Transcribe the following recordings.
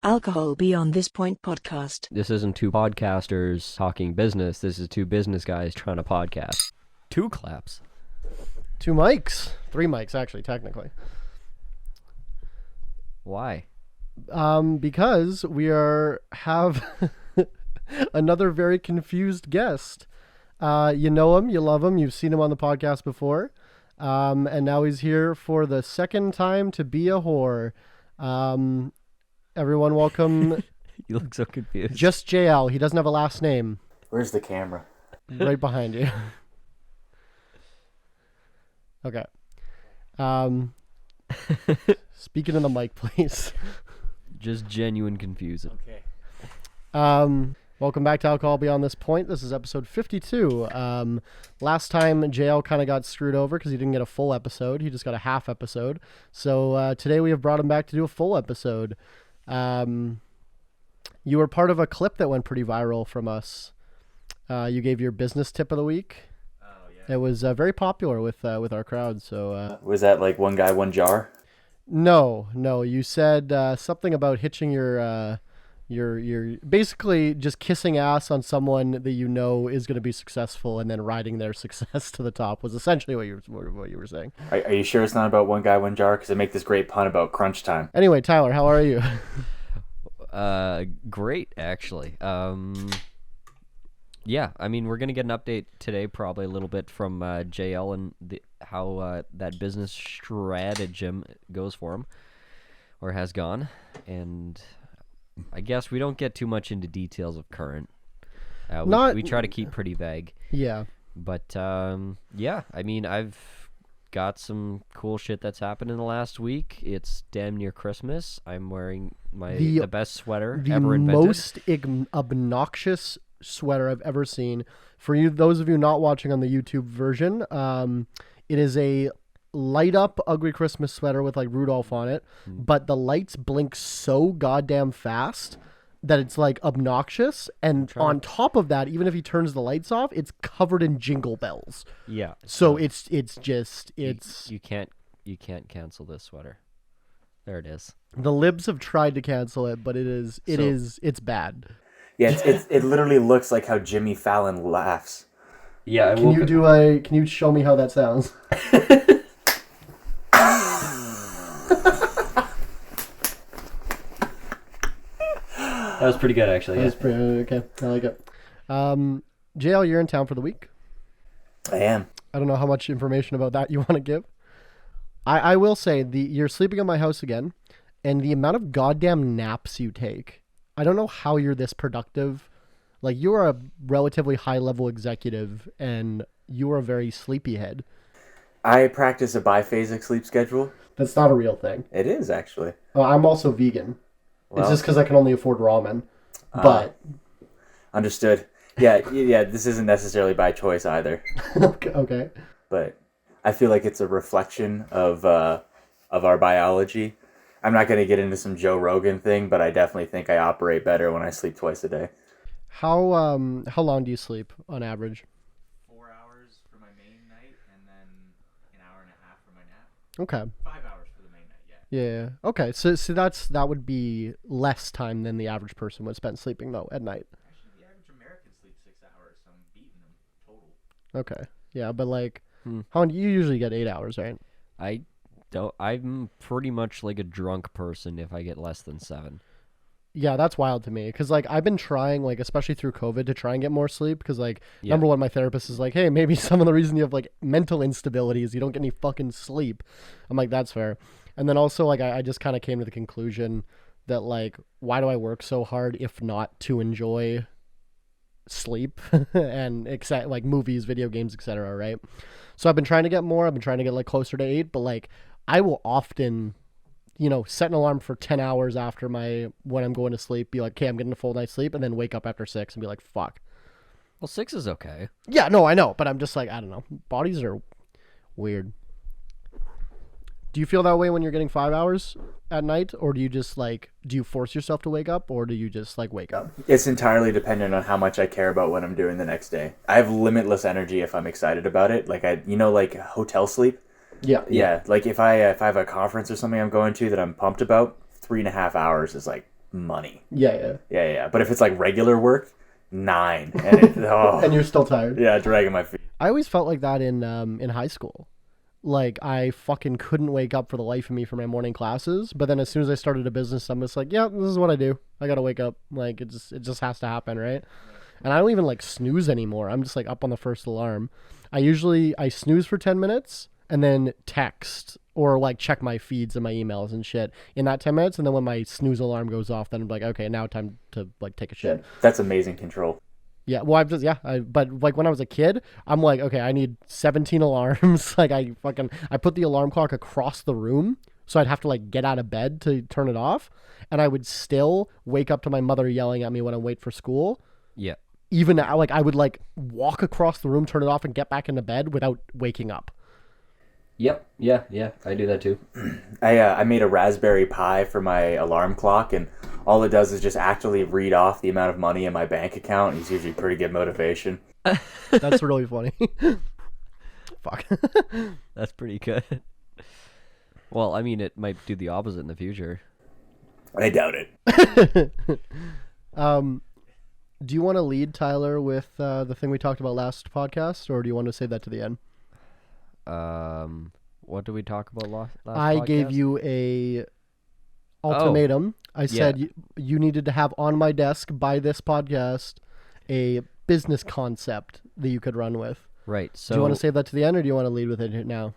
Alcohol Beyond This Point podcast. This isn't two podcasters talking business. This is two business guys trying to podcast. Two claps. Two mics. Three mics, actually, technically. Why? Because we have another very confused guest. You know him, you love him, you've seen him on the podcast before. And now he's here for the second time to be a whore. Everyone welcome. You look so confused. Just JL. He doesn't have a last name. Where's the camera? Right behind you. Okay. Speaking in the mic, please. Just genuine confusion. Okay. Welcome back to Alcohol Beyond This Point. This is episode 52. Last time JL kind of got screwed over because he didn't get a full episode. He just got a half episode. So today we have brought him back to do a full episode. You were part of a clip that went pretty viral from us. You gave your business tip of the week. Oh yeah. It was very popular with our crowd. So Was that like one guy, one jar? no. You said something about hitching your basically just kissing ass on someone that you know is going to be successful and then riding their success to the top was essentially what you were saying. Are you sure it's not about one guy, one jar? Because I make this great pun about crunch time. Anyway, Tyler, how are you? Great, actually. Yeah, I mean, we're going to get an update today, probably a little bit from JL and how that business stratagem goes for him, or has gone, and I guess we don't get too much into details of current. We try to keep pretty vague. Yeah. But, yeah, I mean, I've got some cool shit that's happened in the last week. It's damn near Christmas. I'm wearing the best sweater ever invented. The most obnoxious sweater I've ever seen. For you, those of you not watching on the YouTube version, it is a light up ugly Christmas sweater with like Rudolph on it, but the lights blink so goddamn fast that it's like obnoxious, and on top of that, even if he turns the lights off, it's covered in jingle bells. Yeah. So it's you can't cancel this sweater. There it is. The libs have tried to cancel it, but it's bad. Yeah, it literally looks like how Jimmy Fallon laughs. Yeah. Can you show me how that sounds? That was pretty good, actually. That's pretty okay. I like it. JL, you're in town for the week. I am. I don't know how much information about that you want to give. I will say you're sleeping at my house again, and the amount of goddamn naps you take. I don't know how you're this productive. Like, you are a relatively high level executive, and you are a very sleepyhead. I practice a biphasic sleep schedule. That's not a real thing. It is, actually. I'm also vegan. Well, it's just because I can only afford ramen. But understood. Yeah. This isn't necessarily by choice either. Okay. But I feel like it's a reflection of our biology. I'm not going to get into some Joe Rogan thing, but I definitely think I operate better when I sleep twice a day. How long do you sleep on average? 4 hours for my main night, and then an hour and a half for my nap. Okay. 5 hours for the main night, yeah. Yeah. Okay. So that would be less time than the average person would spend sleeping though at night. Actually, the average American sleeps 6 hours, so I'm beating them total. Okay. Yeah, but like, how you usually get 8 hours, right? I'm pretty much like a drunk person if I get less than 7. Yeah, that's wild to me because like I've been trying, like especially through COVID, to try and get more sleep because like number one, my therapist is like, hey, maybe some of the reason you have like mental instability is you don't get any fucking sleep. I'm like, that's fair. And then also like I just kind of came to the conclusion that like, why do I work so hard if not to enjoy sleep and like movies, video games, etc. Right? So I've been trying to get more. I've been trying to get like closer to 8, but like I will often, set an alarm for 10 hours after when I'm going to sleep, be like, okay, I'm getting a full night's sleep, and then wake up after 6 and be like, fuck. Well, 6 is okay. Yeah, no, I know, but I'm just like, I don't know. Bodies are weird. Do you feel that way when you're getting 5 hours at night, or do you just like, do you force yourself to wake up, or do you just like wake up? It's entirely dependent on how much I care about what I'm doing the next day. I have limitless energy if I'm excited about it. Like like hotel sleep. Yeah. Like if I have a conference or something I'm going to that I'm pumped about, 3.5 hours is like money. Yeah. Yeah. But if it's like regular work, 9. And And you're still tired. yeah, dragging my feet. I always felt like that in high school. Like, I fucking couldn't wake up for the life of me for my morning classes. But then as soon as I started a business, I'm just like, yeah, this is what I do. I gotta wake up. Like, it just has to happen, right? And I don't even like snooze anymore. I'm just like up on the first alarm. I snooze for 10 minutes and then text or like check my feeds and my emails and shit in that 10 minutes. And then when my snooze alarm goes off, then I'm like, okay, now time to like take a shit. That's amazing control. Yeah, well, but like when I was a kid, I'm like, okay, I need 17 alarms. Like I put the alarm clock across the room, so I'd have to like get out of bed to turn it off, and I would still wake up to my mother yelling at me when I wait for school. Yeah. Even like I would like walk across the room, turn it off, and get back into bed without waking up. Yep. Yeah. I do that too. I made a Raspberry Pi for my alarm clock, and all it does is just actually read off the amount of money in my bank account. It's usually pretty good motivation. That's really funny. Fuck. That's pretty good. Well, I mean, it might do the opposite in the future. I doubt it. Do you want to lead, Tyler, with the thing we talked about last podcast, or do you want to save that to the end? What did we talk about last I podcast? gave you a ultimatum. I said you needed to have on my desk by this podcast a business concept that you could run with. Right. So do you want to save that to the end, or do you want to lead with it now?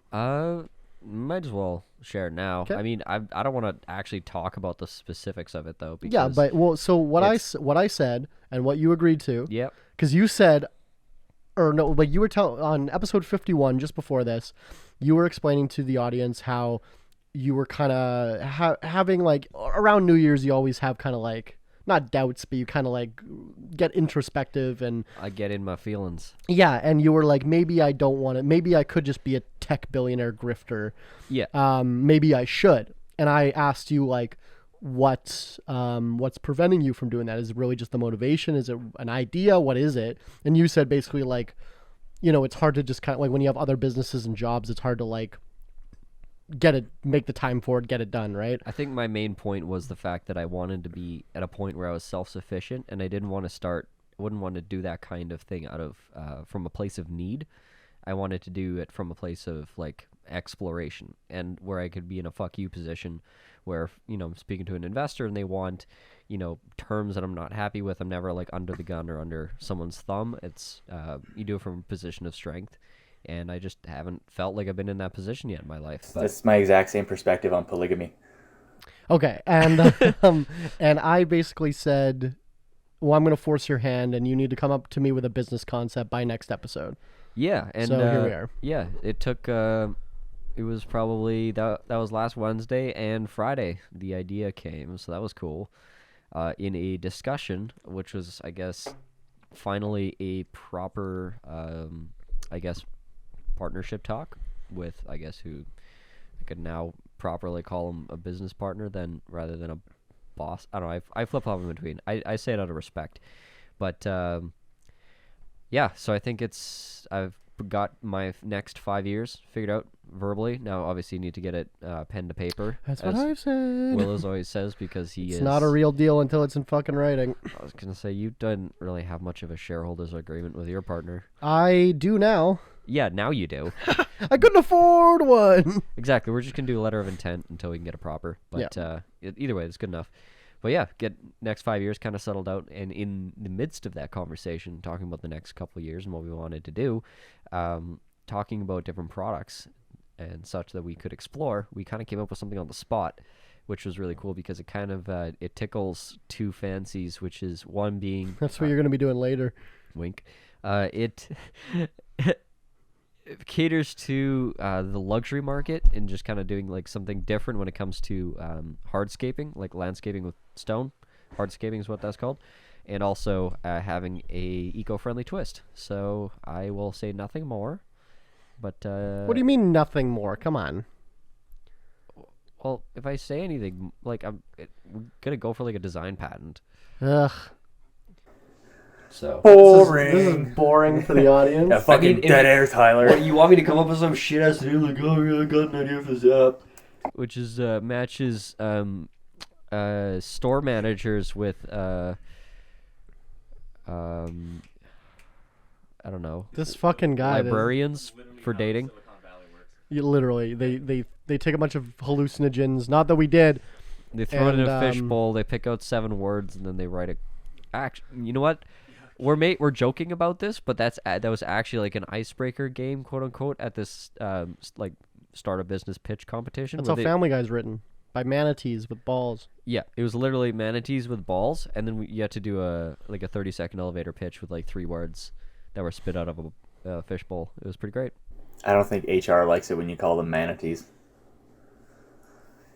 Might as well share it now. Okay. I mean, I don't want to actually talk about the specifics of it though. Because Yeah, but so what I said and what you agreed to. Yep. Because you said, or no, like you were telling on episode 51, just before this, you were explaining to the audience how you were kind of having like around New Year's, you always have kind of like not doubts, but you kind of like get introspective and I get in my feelings. Yeah, and you were like, maybe I don't want it. Maybe I could just be a tech billionaire grifter. Yeah. Maybe I should. And I asked you like, what's preventing you from doing that? Is it really just the motivation? Is it an idea? What is it? And you said basically like, you know, it's hard to just kind of like when you have other businesses and jobs, it's hard to like make the time for it, get it done, right? I think my main point was the fact that I wanted to be at a point where I was self-sufficient, and I wouldn't want to do that kind of thing out of from a place of need. I wanted to do it from a place of like exploration, and where I could be in a fuck you position where, you know, I'm speaking to an investor and they want, you know, terms that I'm not happy with. I'm never like under the gun or under someone's thumb. It's you do it from a position of strength. And I just haven't felt like I've been in that position yet in my life. But That's my exact same perspective on polygamy. Okay, and and I basically said, well, I'm going to force your hand, and you need to come up to me with a business concept by next episode. yeah, and So here we are. Yeah, it took. It was probably that was last Wednesday and Friday. The idea came, so that was cool. In a discussion, which was, I guess, finally a proper, I guess, partnership talk with, I guess, who I could now properly call him a business partner rather than a boss. I don't know. I flip flop in between. I say it out of respect, but yeah. So I think I've got my next 5 years figured out verbally. Now, obviously, you need to get it pen to paper. That's what I said. Willows always says, because It's not a real deal until it's in fucking writing. I was gonna say, you don't really have much of a shareholders agreement with your partner. I do now. Yeah, now you do. I couldn't afford one. Exactly. We're just gonna do a letter of intent until we can get a proper. But either way, it's good enough. But yeah, get next 5 years kind of settled out, and in the midst of that conversation, talking about the next couple of years and what we wanted to do, talking about different products and such that we could explore, we kind of came up with something on the spot, which was really cool because it kind of it tickles two fancies, which is one being That's what you're going to be doing later. wink. It caters to the luxury market and just kind of doing like something different when it comes to hardscaping, like landscaping with stone. Hardscaping is what that's called. And also having a eco-friendly twist. So I will say nothing more. But What do you mean nothing more? Come on. well, if I say anything, like I'm gonna go for like a design patent. Ugh. So Boring. This is boring for the audience. Yeah, fucking if dead it- air, Tyler. you want me to come up with some shit ass name like, oh yeah, I got an idea for this app, which is matches store managers with I don't know, This fucking guy. librarians for dating. Literally, they take a bunch of hallucinogens. Not that we did. They throw it in a And, fishbowl. They pick out 7 words and then they write a. You know what? We're joking about this, but that was actually like an icebreaker game, quote unquote, at this like start a business pitch competition. That's where how Family Guy's written, by manatees with balls. Yeah, it was literally manatees with balls, and then you had to do a 30-second elevator pitch with like 3 words that were spit out of a fishbowl. It was pretty great. I don't think HR likes it when you call them manatees.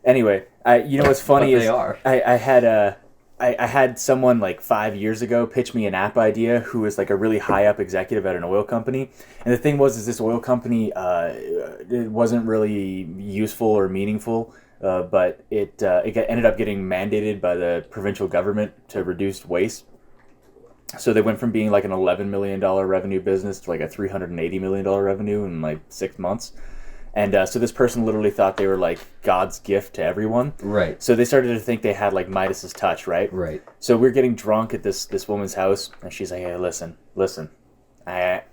Anyway, you know what's funny But is they are. I had someone like 5 years ago pitch me an app idea who was like a really high up executive at an oil company, and the thing was this oil company it wasn't really useful or meaningful, but ended up getting mandated by the provincial government to reduce waste. So they went from being like an $11 million revenue business to like a $380 million revenue in like 6 months. And so this person literally thought they were like God's gift to everyone. Right. So they started to think they had like Midas's touch, right? Right. So we're getting drunk at this woman's house, and she's like, "Hey, listen. I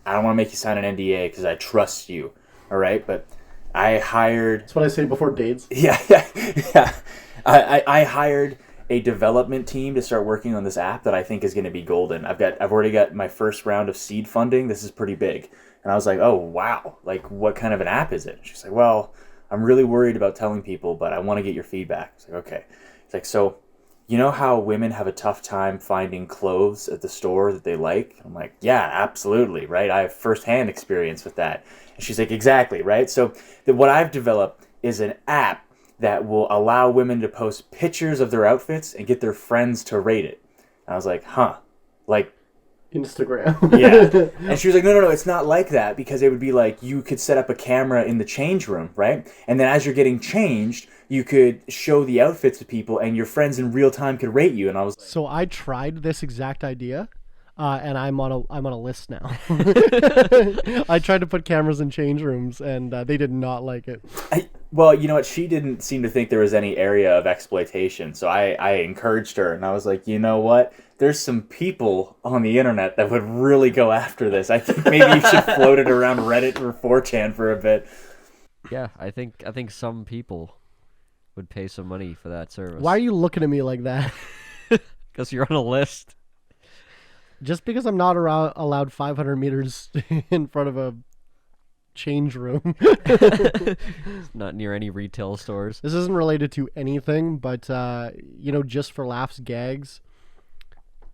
don't want to make you sign an NDA because I trust you, all right? But I hired." That's what I say before dates. Yeah. I hired a development team to start working on this app that I think is going to be golden. I've already got my first round of seed funding. This is pretty big. And I was like, "Oh, wow. Like, what kind of an app is it?" She's like, "Well, I'm really worried about telling people, but I want to get your feedback." It's like, "Okay." It's like, "So, you know how women have a tough time finding clothes at the store that they like?" I'm like, "Yeah, absolutely, right? I have firsthand experience with that." And she's like, "Exactly, right? So what I've developed is an app that will allow women to post pictures of their outfits and get their friends to rate it." And I was like, "Huh, like." Instagram. Yeah. And she was like, no, it's not like that, because it would be like you could set up a camera in the change room, right? And then as you're getting changed, you could show the outfits to people and your friends in real time could rate you. And I was like, So I tried this exact idea, and I'm on a list now. I tried to put cameras in change rooms, and they did not like it. well, you know what? She didn't seem to think there was any area of exploitation. So I encouraged her, and I was like, you know what? There's some people on the internet that would really go after this. I think maybe you should float it around Reddit or 4chan for a bit. Yeah, I think some people would pay some money for that service. Why are you looking at me like that? Because you're on a list. Just because I'm not allowed 500 meters in front of a change room. Not near any retail stores. This isn't related to anything, but just for laughs, gags.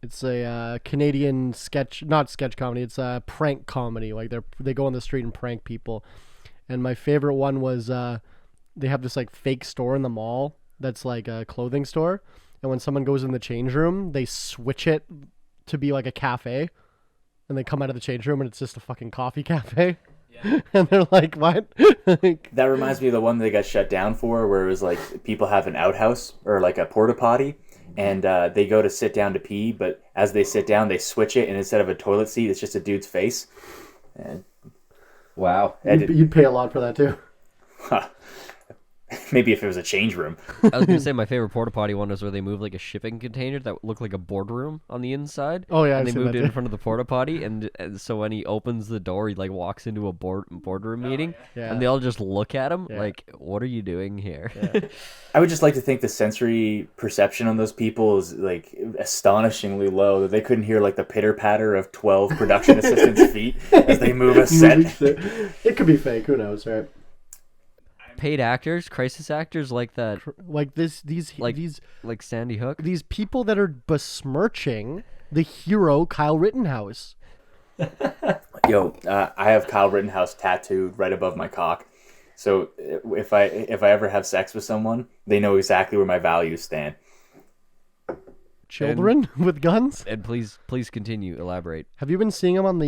It's a Canadian not sketch comedy. It's a prank comedy. Like they go on the street and prank people. And my favorite one was they have this like fake store in the mall that's like a clothing store. And when someone goes in the change room, they switch it to be like a cafe. And they come out of the change room and it's just a fucking coffee cafe. Yeah. And they're like, what? That reminds me of the one they got shut down for, where it was like people have an outhouse or like a porta potty. And they go to sit down to pee, but as they sit down, they switch it, and instead of a toilet seat, it's just a dude's face. And Wow. You'd pay a lot for that too. Maybe if it was a change room. I was gonna say my favorite porta potty one was where they moved like a shipping container that looked like a boardroom on the inside. Oh yeah, and I've they seen moved that it in too. front of the porta potty, and so when he opens the door, he like walks into a boardroom meeting, Yeah. and they all just look at him Yeah. like, "What are you doing here?" Yeah. I would just like to think the sensory perception on those people is like astonishingly low, that they couldn't hear like the pitter patter of 12 production assistants' feet as they move a set. It could be fake. Who knows, right? Paid actors, crisis actors like that, Like these like Sandy Hook. these people that are besmirching the hero Kyle Rittenhouse. Yo, I have Kyle Rittenhouse tattooed right above my cock. So if I ever have sex with someone, they know exactly where my values stand. Children with guns. And please continue, elaborate. Have you been seeing him on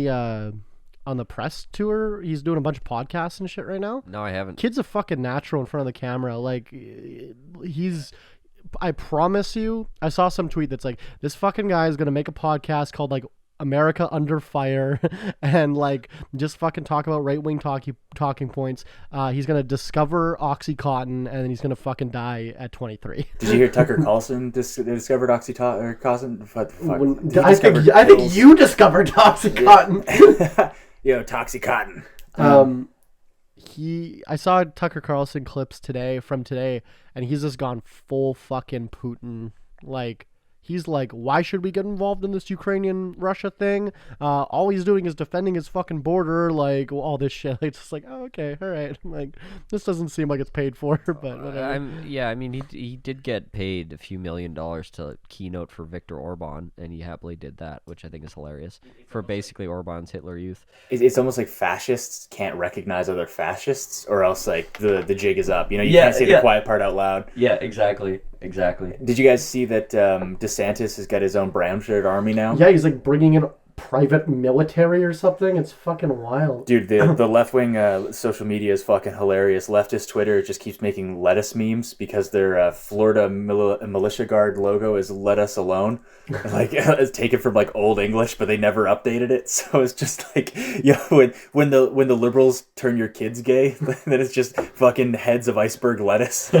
the press tour? He's doing a bunch of podcasts and shit right now. No, I haven't. Kid's a fucking natural in front of the camera. Like I promise you, I saw some tweet that's like, this fucking guy is gonna make a podcast called like America under fire and like just fucking talk about right-wing talking points. He's gonna discover Oxycontin and then he's gonna fucking die at 23. Did you hear Tucker Carlson discovered Oxycontin? What the fuck? I think you discovered Oxycontin. Yo, Toxycontin. I saw Tucker Carlson clips from today, and he's just gone full fucking Putin. Like, he's like, why should we get involved in this Ukrainian-Russia thing? All he's doing is defending his fucking border, like, all this shit. It's just like, oh, okay, all right. Like, this doesn't seem like it's paid for, but whatever. I mean, he did get paid a few $1 million to keynote for Viktor Orban, and he happily did that, which I think is hilarious, for basically Orban's Hitler Youth. It's almost like fascists can't recognize other fascists, or else, like, the jig is up. You know, you can't say the quiet part out loud. Yeah, exactly. Did you guys see that DeSantis has got his own brown-shirted army now? Yeah, he's like bringing in private military or something. It's fucking wild. Dude, the left-wing social media is fucking hilarious. Leftist Twitter just keeps making lettuce memes because their Florida militia guard logo is "Let Us Alone." Like, it's taken from like Old English, but they never updated it. So it's just like, when the liberals turn your kids gay, then it's just fucking heads of iceberg lettuce.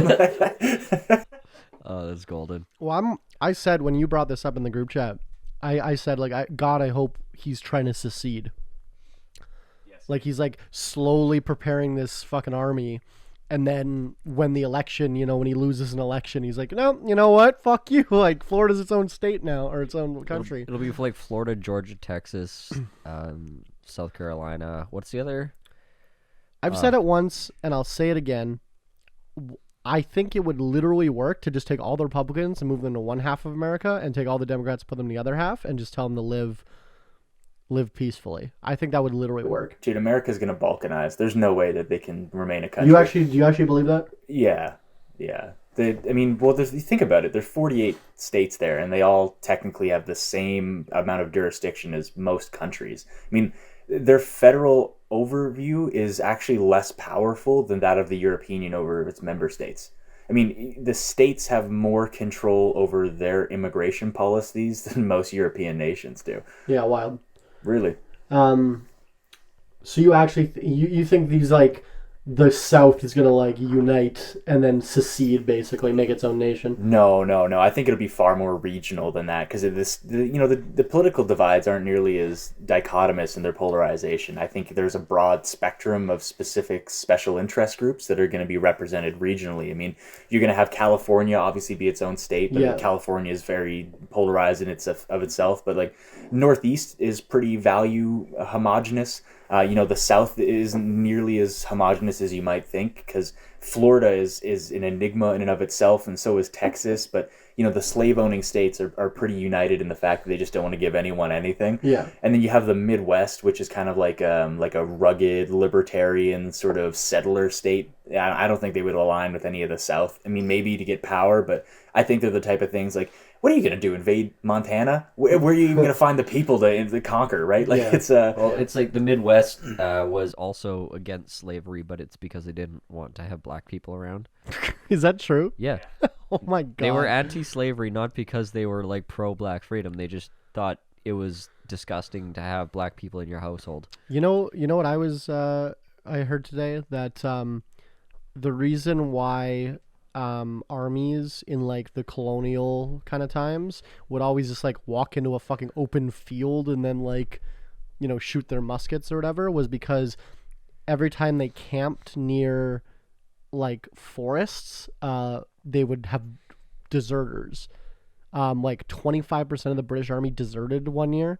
Oh, that's golden. Well, I said when you brought this up in the group chat, I said, like, I hope he's trying to secede. Yes. Like, he's, like, slowly preparing this fucking army, and then when the election, when he loses an election, he's like, no, you know what? Fuck you. Like, Florida's its own state now, or its own country. It'll be like Florida, Georgia, Texas, South Carolina. What's the other? I've said it once, and I'll say it again. I think it would literally work to just take all the Republicans and move them to one half of America and take all the Democrats and put them in the other half and just tell them to live peacefully. I think that would literally work. Dude, America's going to balkanize. There's no way that they can remain a country. Do you actually believe that? Yeah. Think about it. There's 48 states there, and they all technically have the same amount of jurisdiction as most countries. I mean, their federal overview is actually less powerful than that of the European Union over its member states. I mean, the states have more control over their immigration policies than most European nations do. Yeah, wild. Really. So you actually you think these, like, the South is gonna, like, unite and then secede, basically make its own nation? No. I think it'll be far more regional than that, because the political divides aren't nearly as dichotomous in their polarization. I think there's a broad spectrum of specific special interest groups that are going to be represented regionally. I mean, you're going to have California obviously be its own state, but California is very polarized in of itself. But like Northeast is pretty value homogenous. The South isn't nearly as homogenous as you might think, because Florida is an enigma in and of itself, and so is Texas. But the slave-owning states are pretty united in the fact that they just don't want to give anyone anything. Yeah. And then you have the Midwest, which is kind of like a rugged libertarian sort of settler state. I don't think they would align with any of the South. I mean, maybe to get power, but I think they're the type of things like, what are you going to do, invade Montana? Where are you even going to find the people to conquer, right? Like, it's it's like the Midwest was also against slavery, but it's because they didn't want to have black people around. Is that true? Yeah. Oh my God. They were anti-slavery, not because they were like pro-black freedom. They just thought it was disgusting to have black people in your household. You know what I heard today, that the reason why armies in like the colonial kind of times would always just like walk into a fucking open field and then like shoot their muskets or whatever was because every time they camped near like forests, they would have deserters. Like 25% of the British Army deserted one year.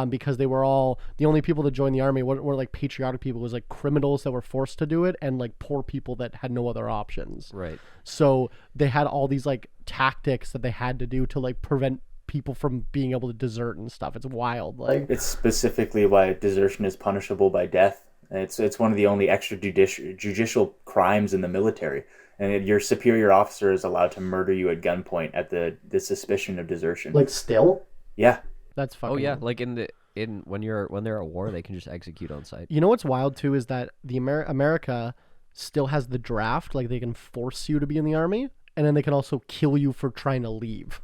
Because they were all the only people that joined the army were like patriotic people. It was like criminals that were forced to do it and like poor people that had no other options. Right. So they had all these like tactics that they had to do to like prevent people from being able to desert and stuff. It's wild. Like, it's specifically why desertion is punishable by death. It's one of the only extrajudicial crimes in the military. And your superior officer is allowed to murder you at gunpoint at the suspicion of desertion. Like, still? Yeah. That's fucking. Oh yeah, like when they're at war, they can just execute on sight. You know what's wild too is that the America still has the draft. Like, they can force you to be in the army, and then they can also kill you for trying to leave.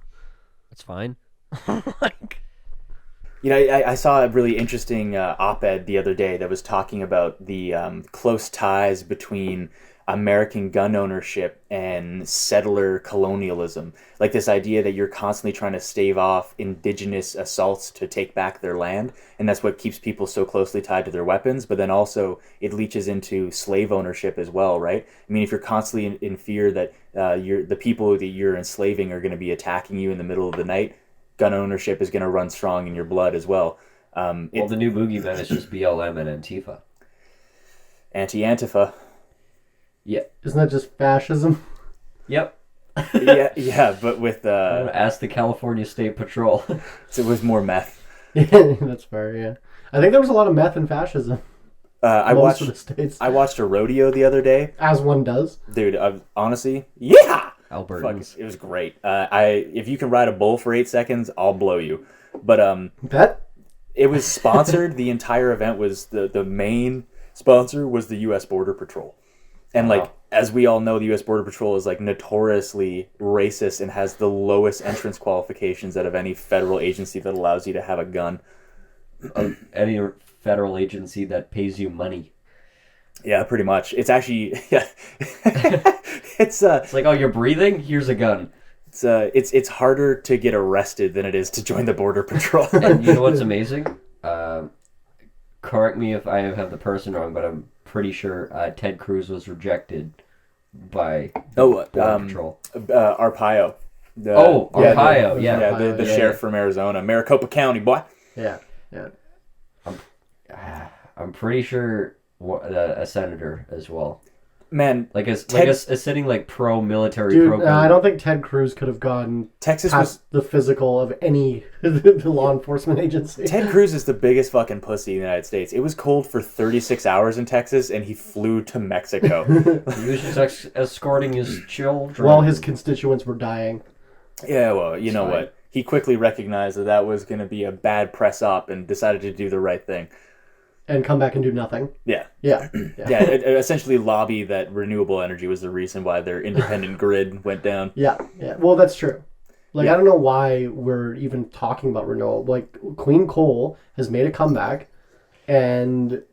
That's fine. Like, You know, I saw a really interesting op-ed the other day that was talking about the close ties between American gun ownership and settler colonialism. Like this idea that you're constantly trying to stave off indigenous assaults to take back their land, and that's what keeps people so closely tied to their weapons. But then also it leaches into slave ownership as well, right? I mean, if you're constantly in fear that the people that you're enslaving are going to be attacking you in the middle of the night, gun ownership is going to run strong in your blood as well. Well, the new boogeyman is just BLM and Antifa. Anti-Antifa. Yeah. Isn't that just fascism? Yep. yeah, but with ask the California State Patrol. So it was more meth. Yeah, that's fair. Yeah, I think there was a lot of meth in fascism. I Most of the states. I watched a rodeo the other day. As one does. Dude, honestly, yeah! Albertans. It was great. If you can ride a bull for 8 seconds, I'll blow you. But Bet? it was sponsored. The entire event was the main sponsor was the U.S. Border Patrol, and like as we all know, the U.S. Border Patrol is like notoriously racist and has the lowest entrance qualifications out of any federal agency that allows you to have a gun. Any federal agency that pays you money. Yeah, pretty much. It's actually it's like, oh, you're breathing? Here's a gun. It's harder to get arrested than it is to join the Border Patrol. And you know what's amazing? Correct me if I have the person wrong, but I'm pretty sure Ted Cruz was rejected by Border Patrol. Arpaio. Arpaio, yeah. The sheriff from Arizona, Maricopa County, boy. Yeah. I'm pretty sure a senator as well. Man, like a sitting like pro-military. Dude, I don't think Ted Cruz could have gone past the physical of any law enforcement agency. Ted Cruz is the biggest fucking pussy in the United States. It was cold for 36 hours in Texas, and he flew to Mexico. He was just escorting his children while his constituents were dying. Yeah, well, you know what? He quickly recognized that was going to be a bad press op and decided to do the right thing. And come back and do nothing. Yeah. Yeah. Essentially lobby that renewable energy was the reason why their independent grid went down. Yeah. Well, that's true. I don't know why we're even talking about renewable. Like, clean coal has made a comeback, and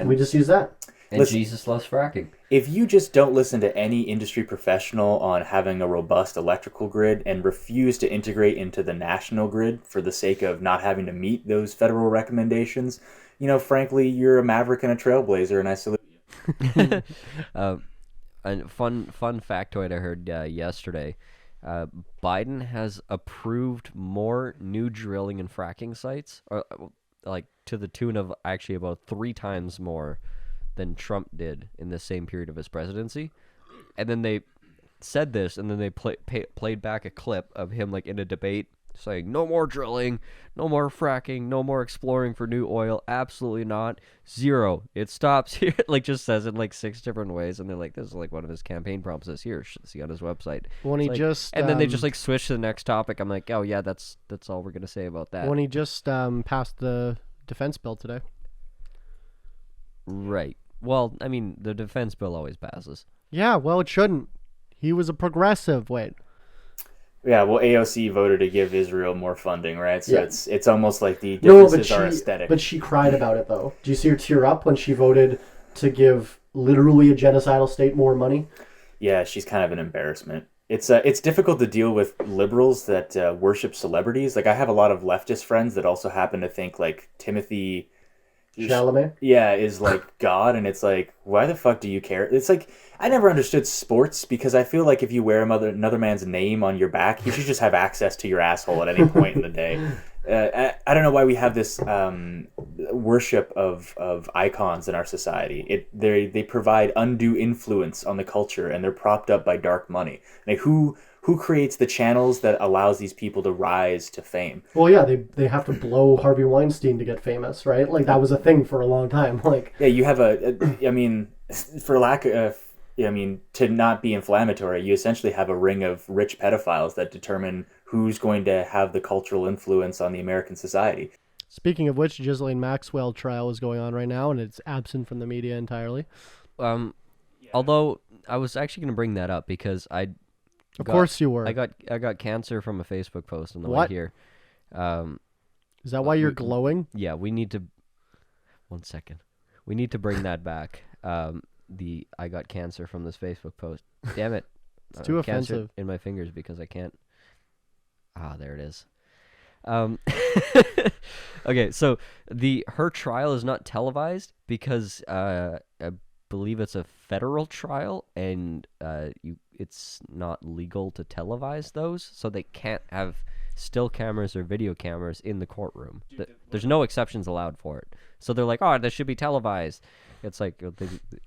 we just use that. And listen, Jesus loves fracking. If you just don't listen to any industry professional on having a robust electrical grid and refuse to integrate into the national grid for the sake of not having to meet those federal recommendations, frankly, you're a maverick and a trailblazer, and I salute you. A fun factoid I heard yesterday. Biden has approved more new drilling and fracking sites, or like to the tune of actually about 3 times more than Trump did in the same period of his presidency. And then they said this, and then they played back a clip of him like in a debate saying, no more drilling, no more fracking, no more exploring for new oil, absolutely not, 0. It stops here. Like, just says it like 6 different ways, and they're like, this is like one of his campaign promises here, see on his website. When he and then they just like switch to the next topic. I'm like, oh yeah, that's all we're gonna say about that. When he just passed the defense bill today. Right. Well, I mean, the defense bill always passes. Yeah, well, it shouldn't. He was a progressive. Wait. Yeah, well, AOC voted to give Israel more funding, right? So it's almost like the differences are aesthetic. But she cried about it, though. Do you see her tear up when she voted to give literally a genocidal state more money? Yeah, she's kind of an embarrassment. It's difficult to deal with liberals that worship celebrities. Like, I have a lot of leftist friends that also happen to think, like, Timothy Chalamet? Yeah, is like God, and it's like, why the fuck do you care? It's like, I never understood sports, because I feel like if you wear another man's name on your back, you should just have access to your asshole at any point in the day. I don't know why we have this worship of icons in our society. They provide undue influence on the culture, and they're propped up by dark money. Like, who creates the channels that allows these people to rise to fame? Well, yeah, they have to blow Harvey Weinstein to get famous, right? Like, that was a thing for a long time. Like, yeah, you have to not be inflammatory, you essentially have a ring of rich pedophiles that determine who's going to have the cultural influence on the American society. Speaking of which, Ghislaine Maxwell trial is going on right now, and it's absent from the media entirely. Although I was actually going to bring that up because Of course you were. I got cancer from a Facebook post on the way here. Is that why you're glowing? Yeah, we need to. 1 second. We need to bring that back. I got cancer from this Facebook post. Damn it. It's too cancer offensive. in my fingers because I can't. There it is. Okay, so her trial is not televised because I believe it's a federal trial, and it's not legal to televise those, so they can't have still cameras or video cameras in the courtroom. There's no exceptions allowed for it. So they're like, oh, this should be televised. It's like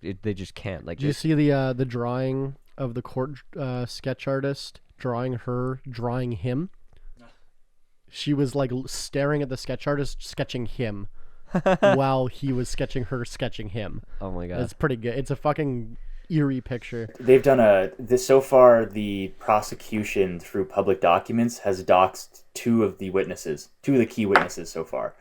they just can't. Like, Did you see the drawing of the court sketch artist drawing him? She was like staring at the sketch artist sketching him while he was sketching her sketching him. Oh my god. It's pretty good. It's a fucking eerie picture. They've done so far the prosecution through public documents has doxed two of the key witnesses so far.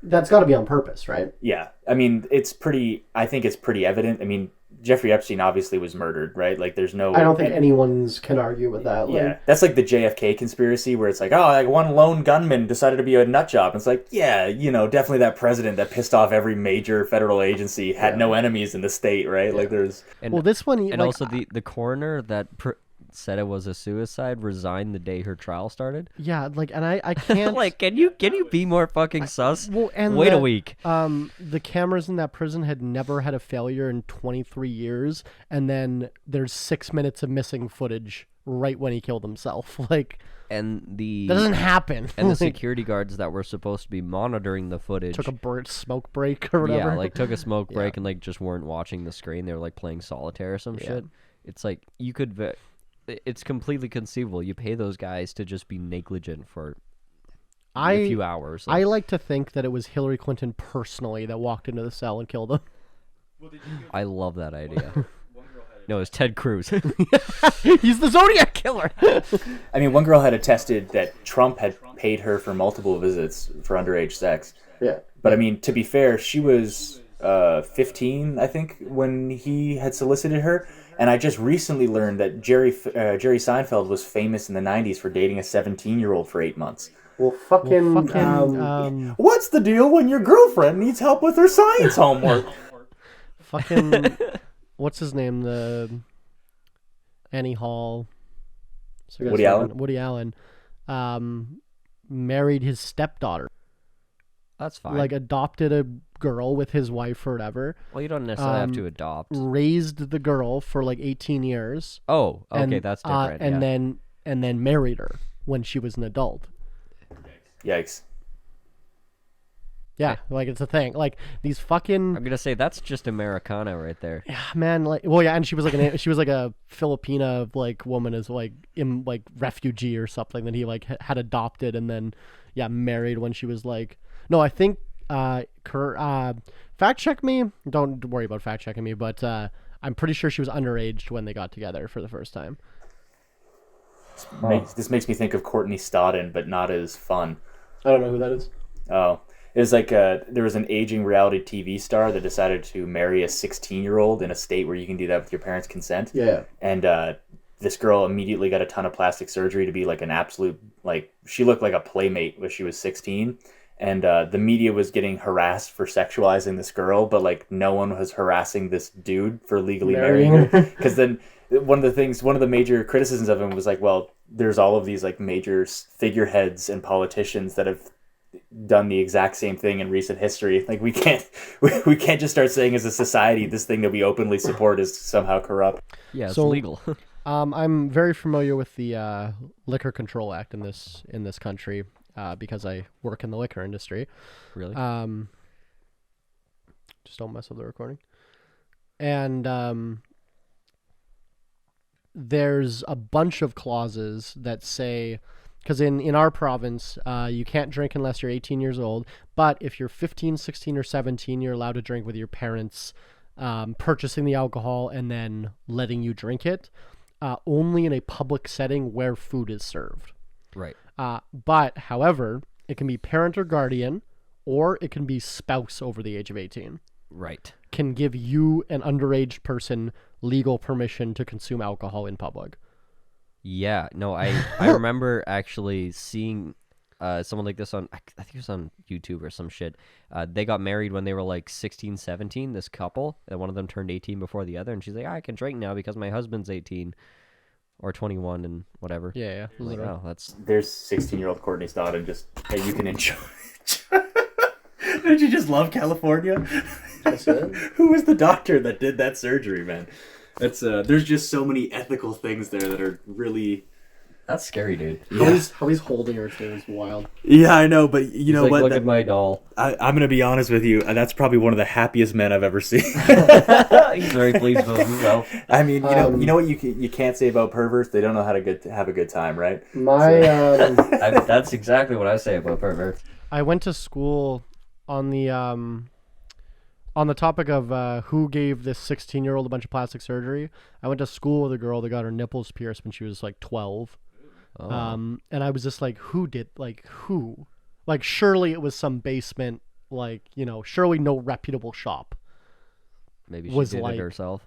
That's got to be on purpose, right? Yeah. I mean, I think it's pretty evident. I mean, Jeffrey Epstein obviously was murdered, right? Like, there's no... I don't think anyone's can argue with that. Yeah. That's like the JFK conspiracy where it's like, oh, like one lone gunman decided to be a nut job. And it's like, yeah, definitely that president that pissed off every major federal agency had no enemies in the state, right? Yeah. Like, there's... this one... And also the coroner that... said it was a suicide resigned the day her trial started. Yeah, like, and I can't... like, can you be more fucking sus? And wait a week. The cameras in that prison had never had a failure in 23 years, and then there's 6 minutes of missing footage right when he killed himself. Like, and that doesn't happen. And the security guards that were supposed to be monitoring the footage took a smoke break or whatever. Yeah, like took a smoke break and like just weren't watching the screen. They were like playing solitaire or some shit. It's like you could. It's completely conceivable. You pay those guys to just be negligent for a few hours. I like to think that it was Hillary Clinton personally that walked into the cell and killed him. I love that idea. No, it's Ted Cruz. He's the Zodiac killer. I mean, one girl had attested that Trump had paid her for multiple visits for underage sex. Yeah. But I mean, to be fair, she was 15, I think, when he had solicited her. And I just recently learned that Jerry Seinfeld was famous in the 90s for dating a 17-year-old for 8 months. Well, what's the deal when your girlfriend needs help with her science homework? Fucking, what's his name? The Annie Hall. Woody Allen? Woody Allen married his stepdaughter. That's fine. Like, adopted a girl with his wife or whatever. Well, you don't necessarily have to adopt. Raised the girl for like 18 years. Oh, okay, that's different. And then married her when she was an adult. Yikes. Yeah, like, it's a thing. Like, these fucking... I'm gonna say that's just Americana right there. Yeah, man. Like, well, yeah, and she was like a Filipina like woman as like refugee or something that he like had adopted and then married when she was like... No, I think fact check me. Don't worry about fact checking me, but I'm pretty sure she was underage when they got together for the first time. This makes me think of Courtney Stodden, but not as fun. I don't know who that is. Oh, it was like there was an aging reality TV star that decided to marry a 16-year-old in a state where you can do that with your parents' consent. Yeah. And this girl immediately got a ton of plastic surgery to be like an absolute, like, she looked like a playmate when she was 16. And the media was getting harassed for sexualizing this girl, but like no one was harassing this dude for legally marrying her. Because then one of the major criticisms of him was like, well, there's all of these like major figureheads and politicians that have done the exact same thing in recent history. Like we can't just start saying as a society this thing that we openly support is somehow corrupt. Yeah, it's legal. I'm very familiar with the Liquor Control Act in this country. Because I work in the liquor industry. Really? Just don't mess with the recording. And there's a bunch of clauses that say, because in our province, you can't drink unless you're 18 years old, but if you're 15, 16, or 17, you're allowed to drink with your parents purchasing the alcohol and then letting you drink it, only in a public setting where food is served. Right. But, however, it can be parent or guardian, or it can be spouse over the age of 18. Right. Can give you, an underage person, legal permission to consume alcohol in public. Yeah. No, I remember actually seeing someone like this on, I think it was on YouTube or some shit. They got married when they were like 16, 17, this couple, and one of them turned 18 before the other, and she's like, I can drink now because my husband's 18 or 21 and whatever. Yeah. I'm like, oh, that's... There's 16-year-old Courtney's daughter, and just, hey, you can enjoy. Don't you just love California? That's it. Who was the doctor that did that surgery, man? That's there's just so many ethical things there that are really... That's scary, dude. How he's holding her too is wild. Yeah, I know, but you know like, what? Look at my doll. I'm going to be honest with you. That's probably one of the happiest men I've ever seen. He's very pleased with himself. I mean, you know what you can't say about perverts? They don't know how to have a good time, right? That's exactly what I say about perverts. I went to school on the topic of who gave this 16-year-old a bunch of plastic surgery. I went to school with a girl that got her nipples pierced when she was like 12. And I was just like, who? Like, surely it was some basement, like, you know, surely no reputable shop. Maybe she did it herself.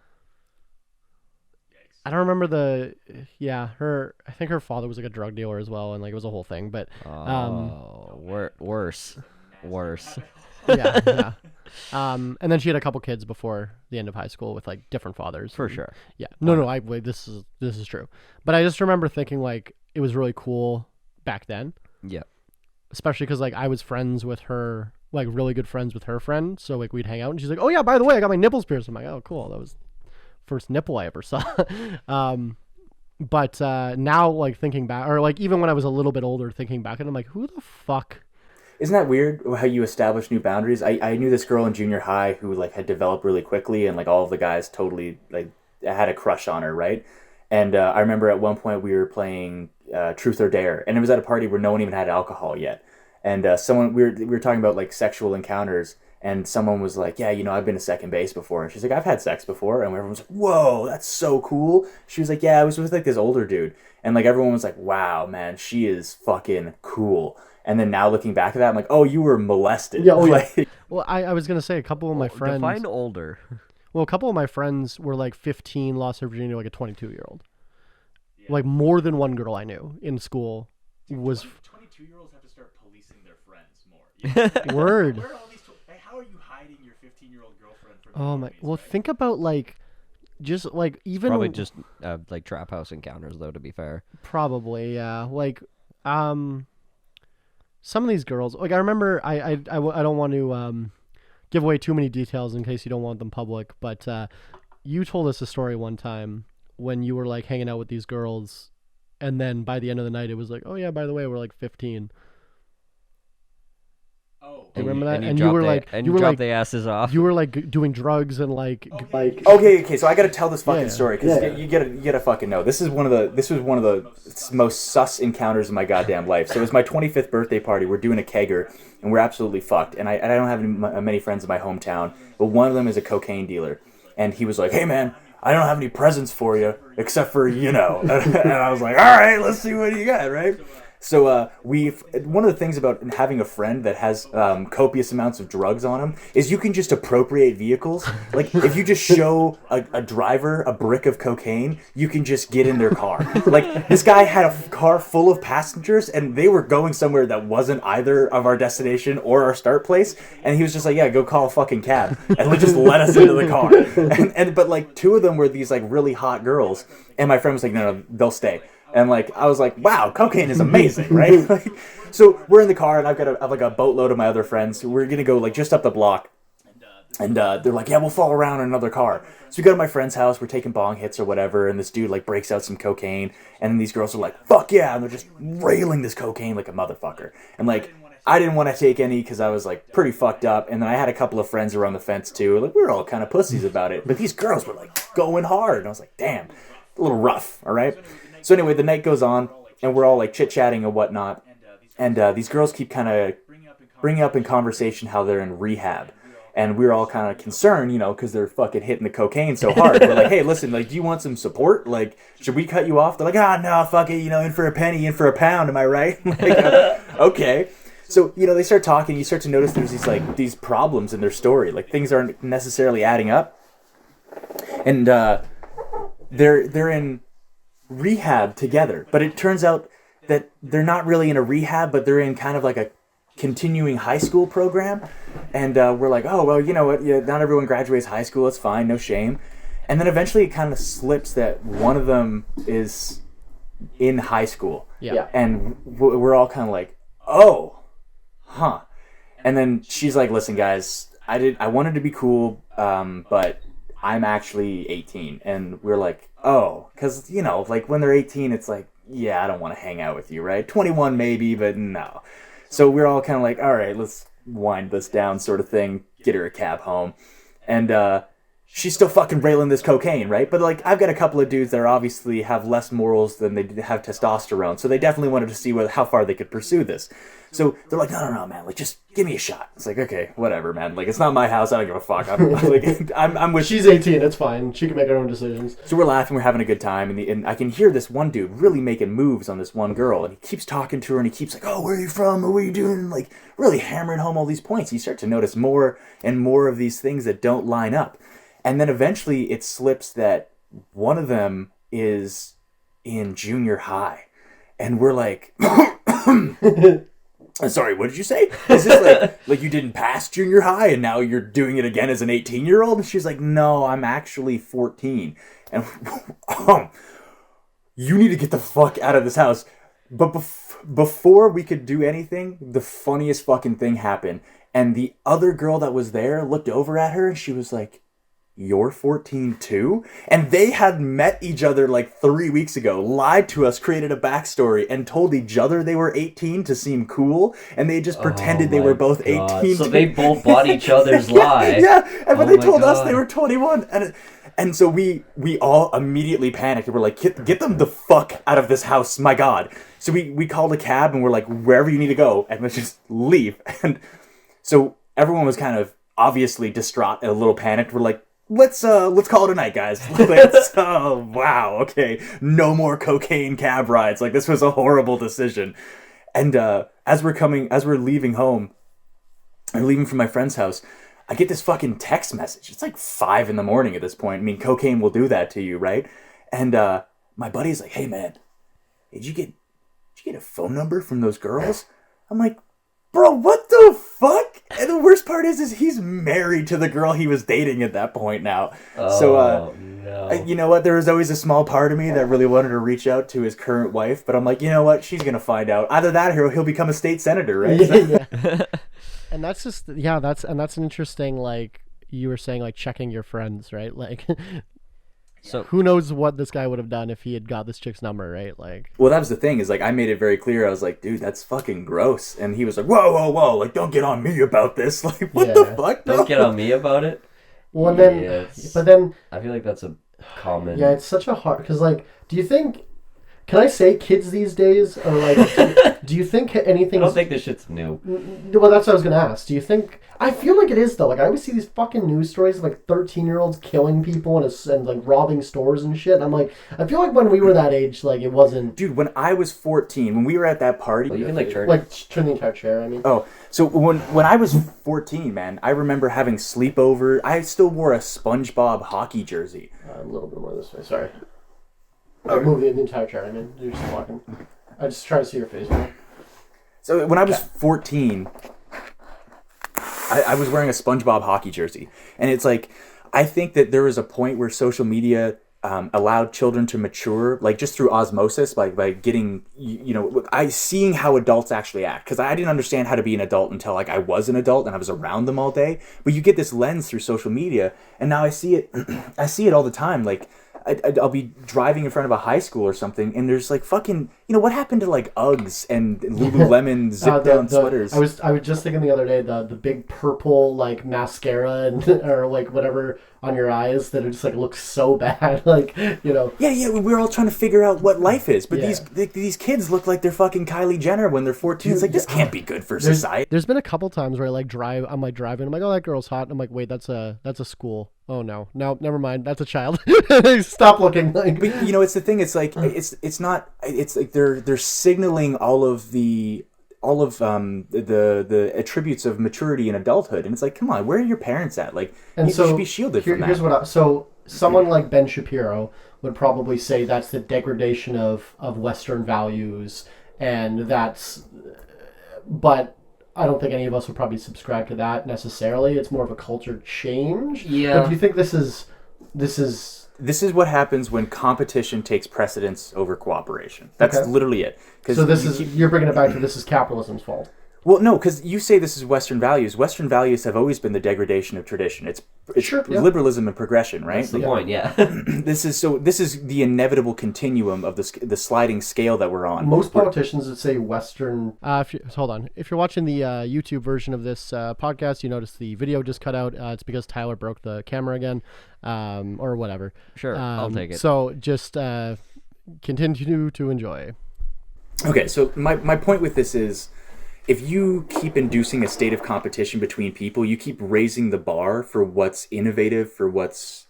I don't remember I think her father was like a drug dealer as well, and like it was a whole thing, but worse. yeah. And then she had a couple kids before the end of high school with like different fathers. For sure. Yeah. This is true. But I just remember thinking like it was really cool back then. Yeah. Especially because like I was friends with her, like really good friends with her friend. So like we'd hang out and she's like, oh yeah, by the way, I got my nipples pierced. I'm like, oh cool. That was the first nipple I ever saw. But now like thinking back, or like even when I was a little bit older thinking back, and I'm like, who the fuck? Isn't that weird how you establish new boundaries? I knew this girl in junior high who like had developed really quickly, and like all of the guys totally like had a crush on her, right? And I remember at one point we were playing Truth or Dare, and it was at a party where no one even had alcohol yet. And we were talking about like sexual encounters, and someone was like, yeah, you know, I've been to second base before. And she's like, I've had sex before. And everyone was like, whoa, that's so cool. She was like, yeah, I was with like this older dude. And like everyone was like, wow, man, she is fucking cool. And then now looking back at that, I'm like, oh, you were molested. Yeah, Well, I was going to say a couple of my friends... Define older. Well, a couple of my friends were like 15, lost their virginity, like a 22-year-old. Yeah. Like more than one girl I knew in school was... 22-year-olds have to start policing their friends more. You know? Word. Where are all these how are you hiding your 15-year-old girlfriend from Oh my... Well, right? think about like... Just like even... Probably just like trap house encounters, though, to be fair. Probably, yeah. Like... Some of these girls, like I remember, I don't want to give away too many details in case you don't want them public, but you told us a story one time when you were like hanging out with these girls, and then by the end of the night it was like, oh yeah, by the way, we're like 15. Oh, do you remember that? And you were like, the asses off. You were like doing drugs and like okay. So I got to tell this fucking story because you gotta fucking know. This was one of the most sus encounters of my goddamn life. So it was my 25th birthday party. We're doing a kegger and we're absolutely fucked. And I don't have many friends in my hometown, but one of them is a cocaine dealer. And he was like, hey man, I don't have any presents for you except for and I was like, all right, let's see what you got, right? So one of the things about having a friend that has copious amounts of drugs on him is you can just appropriate vehicles. Like if you just show a driver a brick of cocaine, you can just get in their car. Like this guy had a car full of passengers and they were going somewhere that wasn't either of our destination or our start place. And he was just like, yeah, go call a fucking cab and just let us into the car. But like two of them were these like really hot girls. And my friend was like, no, they'll stay. And like I was like, wow, cocaine is amazing, right? So we're in the car, and I've got a boatload of my other friends. We're gonna go like just up the block, and they're like, yeah, we'll follow around in another car. So we go to my friend's house. We're taking bong hits or whatever, and this dude like breaks out some cocaine, and then these girls are like, fuck yeah, and they're just railing this cocaine like a motherfucker. And like I didn't want to take any because I was like pretty fucked up, and then I had a couple of friends around the fence too. Like we were all kind of pussies about it, but these girls were like going hard, and I was like, damn, a little rough, all right. So anyway, the night goes on, and we're all like chit-chatting and whatnot, and these girls keep kind of bringing up in conversation how they're in rehab, and we're all kind of concerned, because they're fucking hitting the cocaine so hard. We're like, hey, listen, like, do you want some support? Like, should we cut you off? They're like, no, fuck it, in for a penny, in for a pound, am I right? Like, okay. So, they start talking, you start to notice there's these problems in their story, like things aren't necessarily adding up, and they're in rehab together, but it turns out that they're not really in a rehab, but they're in kind of like a continuing high school program. And we're like, oh, well, you know what? Yeah, not everyone graduates high school. It's fine. No shame. And then eventually it kind of slips that one of them is in high school. Yeah. And we're all kind of like, oh, huh. And then she's like, listen, guys, I wanted to be cool, but I'm actually 18. And we're like, oh, because, you know, like when they're 18, it's like, yeah, I don't want to hang out with you, right? 21 maybe, but no. So we're all kind of like, all right, let's wind this down sort of thing, get her a cab home. And she's still fucking railing this cocaine, right? But like, I've got a couple of dudes that are obviously have less morals than they have testosterone, so they definitely wanted to see how far they could pursue this. So they're like, no, man, like just give me a shot. It's like, okay, whatever, man. Like, it's not my house. I don't give a fuck. I'm with. She's 18. It's fine. She can make her own decisions. So we're laughing. We're having a good time, and I can hear this one dude really making moves on this one girl, and he keeps talking to her, and he keeps like, oh, where are you from? What are you doing? Like, really hammering home all these points. You start to notice more and more of these things that don't line up. And then eventually it slips that one of them is in junior high. And we're like, sorry, what did you say? Is this like you didn't pass junior high and now you're doing it again as an 18-year-old? And she's like, no, I'm actually 14. And you need to get the fuck out of this house. But before we could do anything, the funniest fucking thing happened. And the other girl that was there looked over at her and she was like, you're 14 too? And they had met each other like 3 weeks ago, lied to us, created a backstory, and told each other they were 18 to seem cool, and they just pretended they were both 18. So they both bought each other's lie. Yeah, and when they told us they were 21. And so we all immediately panicked, and we're like, get them the fuck out of this house, my God. So we called a cab, and we're like, wherever you need to go, and let's just leave. And so everyone was kind of obviously distraught and a little panicked. We're like, let's call it a night, guys. Wow, okay, no more cocaine cab rides. Like, this was a horrible decision. And as we're leaving home, or leaving from my friend's house, I get this fucking text message. It's like 5 a.m. at this point. I mean, cocaine will do that to you, right? And my buddy's like, hey man, did you get a phone number from those girls? I'm like, bro, what the fuck? And the worst part is he's married to the girl he was dating at that point now. Oh, no. You know what? There was always a small part of me that really wanted to reach out to his current wife, but I'm like, you know what? She's going to find out. Either that or he'll become a state senator, right? Yeah. And that's just, that's an interesting, like, you were saying, like, checking your friends, right? Like, so who knows what this guy would have done if he had got this chick's number, right? Like, well, that was the thing, is like, I made it very clear. I was like, dude, that's fucking gross. And he was like, whoa, like, don't get on me about this. Like, what the fuck, bro? Don't get on me about it? Well, and then, but then, I feel like that's a common. Yeah, it's such a hard, because, like, do you think, can I say kids these days are like, do you think anything? I don't think this shit's new. Well, that's what I was going to ask. Do you think, I feel like it is, though. Like, I always see these fucking news stories of, like, 13-year-olds killing people and, like, robbing stores and shit. And I'm like, I feel like when we were that age, like, it wasn't... Dude, when I was 14, when we were at that party... Well, you can, like, turn... Like, turn the entire chair, I mean. Oh, so when I was 14, man, I remember having sleepover. I still wore a SpongeBob hockey jersey. A little bit more this way, sorry. I moved the entire chair, I mean. You're just walking. I just try to see your face, man. So when I was 14... I was wearing a SpongeBob hockey jersey. And it's like, I think that there was a point where social media allowed children to mature, like just through osmosis, by getting, seeing how adults actually act. Because I didn't understand how to be an adult until like I was an adult and I was around them all day. But you get this lens through social media, and now I see it. I see it all the time. Like, I'll be driving in front of a high school or something, and there's like fucking, what happened to like Uggs and Lululemon zip down sweaters? I was just thinking the other day, the big purple like mascara or like whatever on your eyes that are just like look so bad, like, Yeah, we're all trying to figure out what life is, but these kids look like they're fucking Kylie Jenner when they're 14. It's like, this can't be good for society. There's been a couple times where I'm driving, I'm like, oh, that girl's hot. And I'm like, wait, that's a school. Oh no, never mind. That's a child. Stop looking. Like, but it's the thing. It's like it's not. It's like they're signaling all of the attributes of maturity and adulthood, and it's like, come on, where are your parents at? Like, you should be shielded from that. Here's what. So someone like Ben Shapiro would probably say that's the degradation of Western values and but I don't think any of us would probably subscribe to that necessarily. It's more of a culture change. Yeah. But do you think this is This is what happens when competition takes precedence over cooperation. That's Okay. literally it. so? You're bringing it back to this is capitalism's fault. Well, no, because you say this is Western values. Western values have always been the degradation of tradition. It's Sure, yeah. liberalism and progression, right? That's the point, yeah. This is the inevitable continuum of the sliding scale that we're on. Most politicians would say Western. Hold on. If you're watching the YouTube version of this podcast, you notice the video just cut out. It's because Tyler broke the camera again, or whatever. Sure, I'll take it. So just continue to enjoy. Okay, so my point with this is, if you keep inducing a state of competition between people, you keep raising the bar for what's innovative, for what's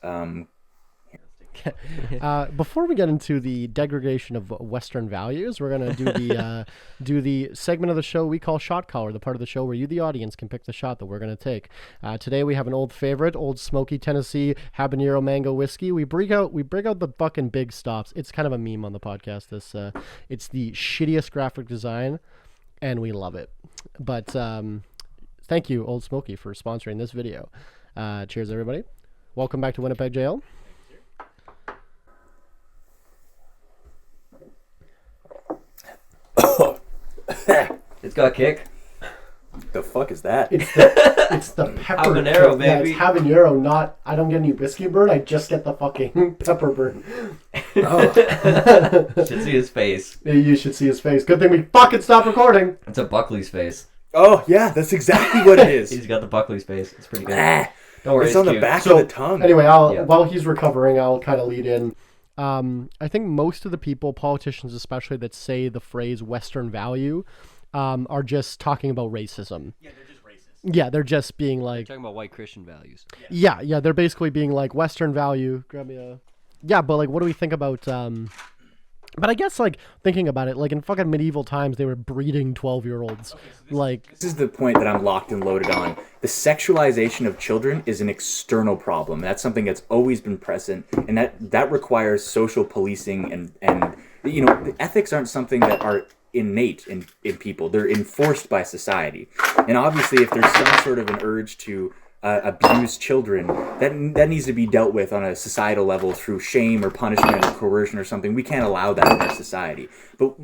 Before we get into the degradation of Western values, we're gonna do the segment of the show we call Shot Caller, the part of the show where you, the audience, can pick the shot that we're gonna take. Today we have an old favorite, Old Smoky Tennessee Habanero Mango Whiskey. We break out the fucking big stops. It's kind of a meme on the podcast. It's the shittiest graphic design, and we love it. But thank you, Old Smoky, for sponsoring this video. Cheers, everybody. Welcome back to Winnipeg Jail. It's got kick. the fuck is that? It's the pepper. Habanero, Yeah, baby. it's habanero, not... I don't get any whiskey burn, I just get the fucking pepper burn. Should see his face. You should see his face. Good thing we fucking stopped recording. It's a Buckley's face. Oh yeah, that's exactly what it is. He's got the Buckley's face. It's pretty good. Ah, Don't worry, it's on the cute. back So, of the tongue. Anyway, Yeah. while he's recovering, I'll kind of lead in. I think most of the people, politicians especially, that say the phrase Western value are just talking about racism. Yeah, they're just racist. Yeah, they're just being like... Talking about white Christian values. Yeah, they're basically being like, Western value, grab me a... Yeah, but like, what do we think about... But I guess, like, thinking about it, like, in fucking medieval times, they were breeding 12-year-olds. This is the point that I'm locked and loaded on. The sexualization of children is an external problem. That's something that's always been present, and that requires social policing and you know, the ethics aren't something that are innate in people. They're enforced by society. And obviously, if there's some sort of an urge to abuse children, that needs to be dealt with on a societal level through shame or punishment or coercion or something. We can't allow that in our society. But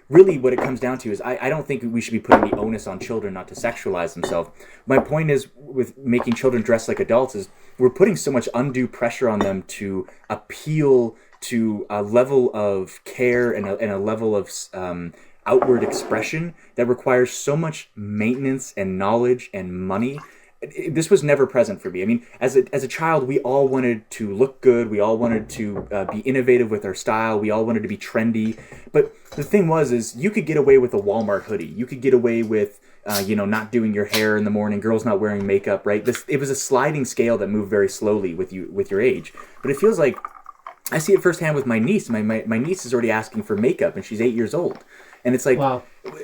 really what it comes down to is I don't think we should be putting the onus on children not to sexualize themselves. My point is, with making children dress like adults, is we're putting so much undue pressure on them to appeal to a level of care and a level of outward expression that requires so much maintenance and knowledge and money. This was never present for me. I mean, as a child, we all wanted to look good. We all wanted to be innovative with our style. We all wanted to be trendy. But the thing is you could get away with a Walmart hoodie. You could get away with, not doing your hair in the morning. Girls not wearing makeup, right? It was a sliding scale that moved very slowly with your age. But it feels like I see it firsthand with my niece. My niece is already asking for makeup, and she's 8 years old. And it's like, Wow.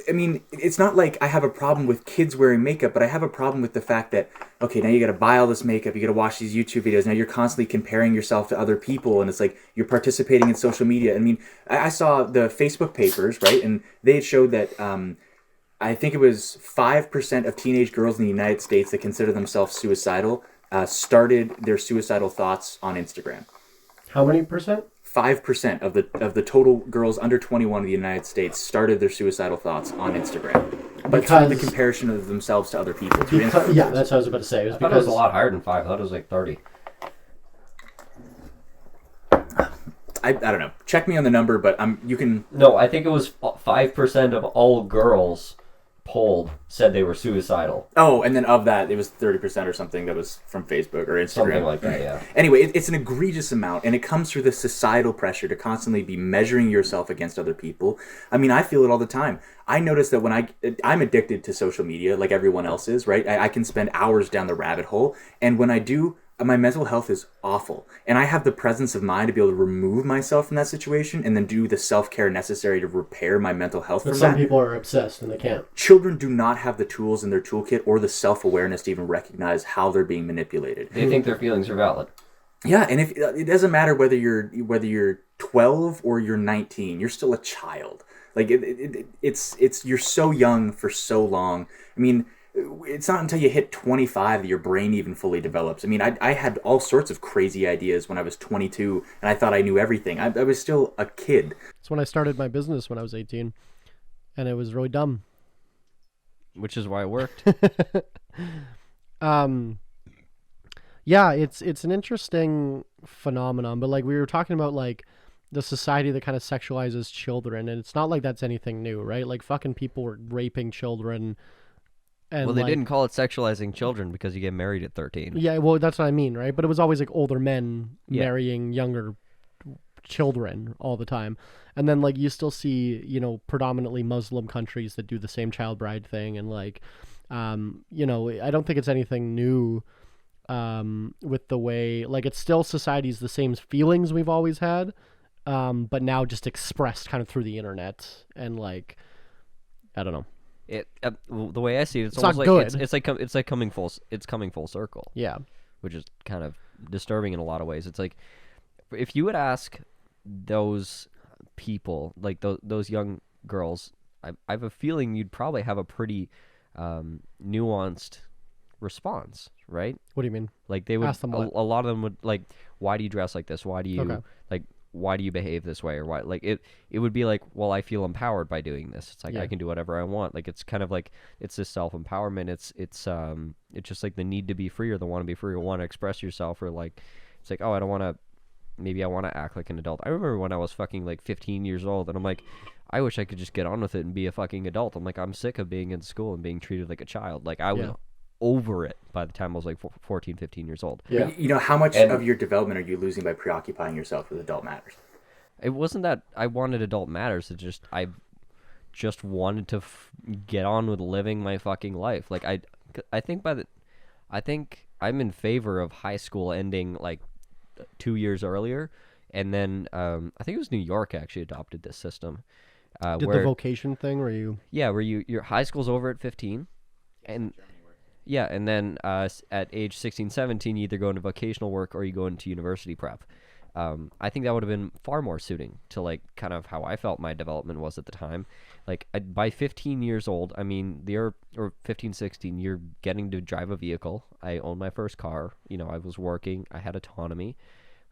I mean, it's not like I have a problem with kids wearing makeup, but I have a problem with the fact that, okay, now you got to buy all this makeup, you got to watch these YouTube videos, now you're constantly comparing yourself to other people, and it's like you're participating in social media. I mean, I saw the Facebook papers, right, and they showed that I think it was 5% of teenage girls in the United States that consider themselves suicidal started their suicidal thoughts on Instagram. How many percent? 5% of the total girls under 21 in the United States started their suicidal thoughts on Instagram, but through the comparison of themselves to other people. Yeah, that's what I was about to say. I thought it was a lot higher than 5. I thought it was like 30. I don't know. Check me on the number, but you can. No, I think it was 5% of all girls polled said they were suicidal. Oh, and then of that, it was 30% or something that was from Facebook or Instagram. Something like that, yeah. Anyway, it's an egregious amount, and it comes through the societal pressure to constantly be measuring yourself against other people. I mean, I feel it all the time. I notice that when I'm addicted to social media, like everyone else is, right? I can spend hours down the rabbit hole, and when I do, my mental health is awful. And I have the presence of mind to be able to remove myself from that situation and then do the self-care necessary to repair my mental health But from some that. people are obsessed and they can't. Children do not have the tools in their toolkit or the self-awareness to even recognize how they're being manipulated. They think their feelings are valid. Yeah, and it doesn't matter whether you're 12 or you're 19, you're still a child. Like it's you're so young for so long. I mean, it's not until you hit 25 that your brain even fully develops. I mean, I had all sorts of crazy ideas when I was 22, and I thought I knew everything. I was still a kid. It's when I started my business when I was 18, and it was really dumb. Which is why it worked. Yeah, it's an interesting phenomenon, but like we were talking about like the society that kind of sexualizes children, and it's not like that's anything new, right? Like fucking people were raping children. And well, they like, didn't call it sexualizing children because you get married at 13. Yeah, well, that's what I mean, right? But it was always like older men marrying younger children all the time. And then like you still see, you know, predominantly Muslim countries that do the same child bride thing, and like you know, I don't think it's anything new with the way, like, it's still society's the same feelings we've always had, but now just expressed kind of through the internet, and like, I don't know. The way I see it, it's not almost like good. it's like coming full circle. Yeah. Which is kind of disturbing in a lot of ways. It's like if you would ask those people, like those young girls, I have a feeling you'd probably have a pretty nuanced response, right? What do you mean? Like they would, Ask them what? a lot of them would like, why do you dress like this? Why do you Okay. like? Why do you behave this way? Or why? Like it would be like, well, I feel empowered by doing this. It's like Yeah. I can do whatever I want. Like it's kind of like it's this self-empowerment. It's just like the need to be free or the want to be free or want to express yourself, or like it's like, oh, I don't want to. Maybe I want to act like an adult. I remember when I was fucking like 15 years old, and I'm like, I wish I could just get on with it and be a fucking adult. I'm like, I'm sick of being in school and being treated like a child. Like I was over it by the time I was like 14, 15 years old. Yeah. You know, how much of your development are you losing by preoccupying yourself with adult matters? It wasn't that I wanted adult matters. It just I just wanted to get on with living my fucking life. Like I think I think I'm in favor of high school ending like 2 years earlier, and then I think it was New York actually adopted this system. Did where, the vocation thing where you... Yeah, where your high school's over at 15, and yeah, and then at age 16, 17, you either go into vocational work or you go into university prep. I think that would have been far more suiting to like kind of how I felt my development was at the time. Like by 15 years old, I mean, or 15, 16, you're getting to drive a vehicle. I owned my first car. You know, I was working. I had autonomy.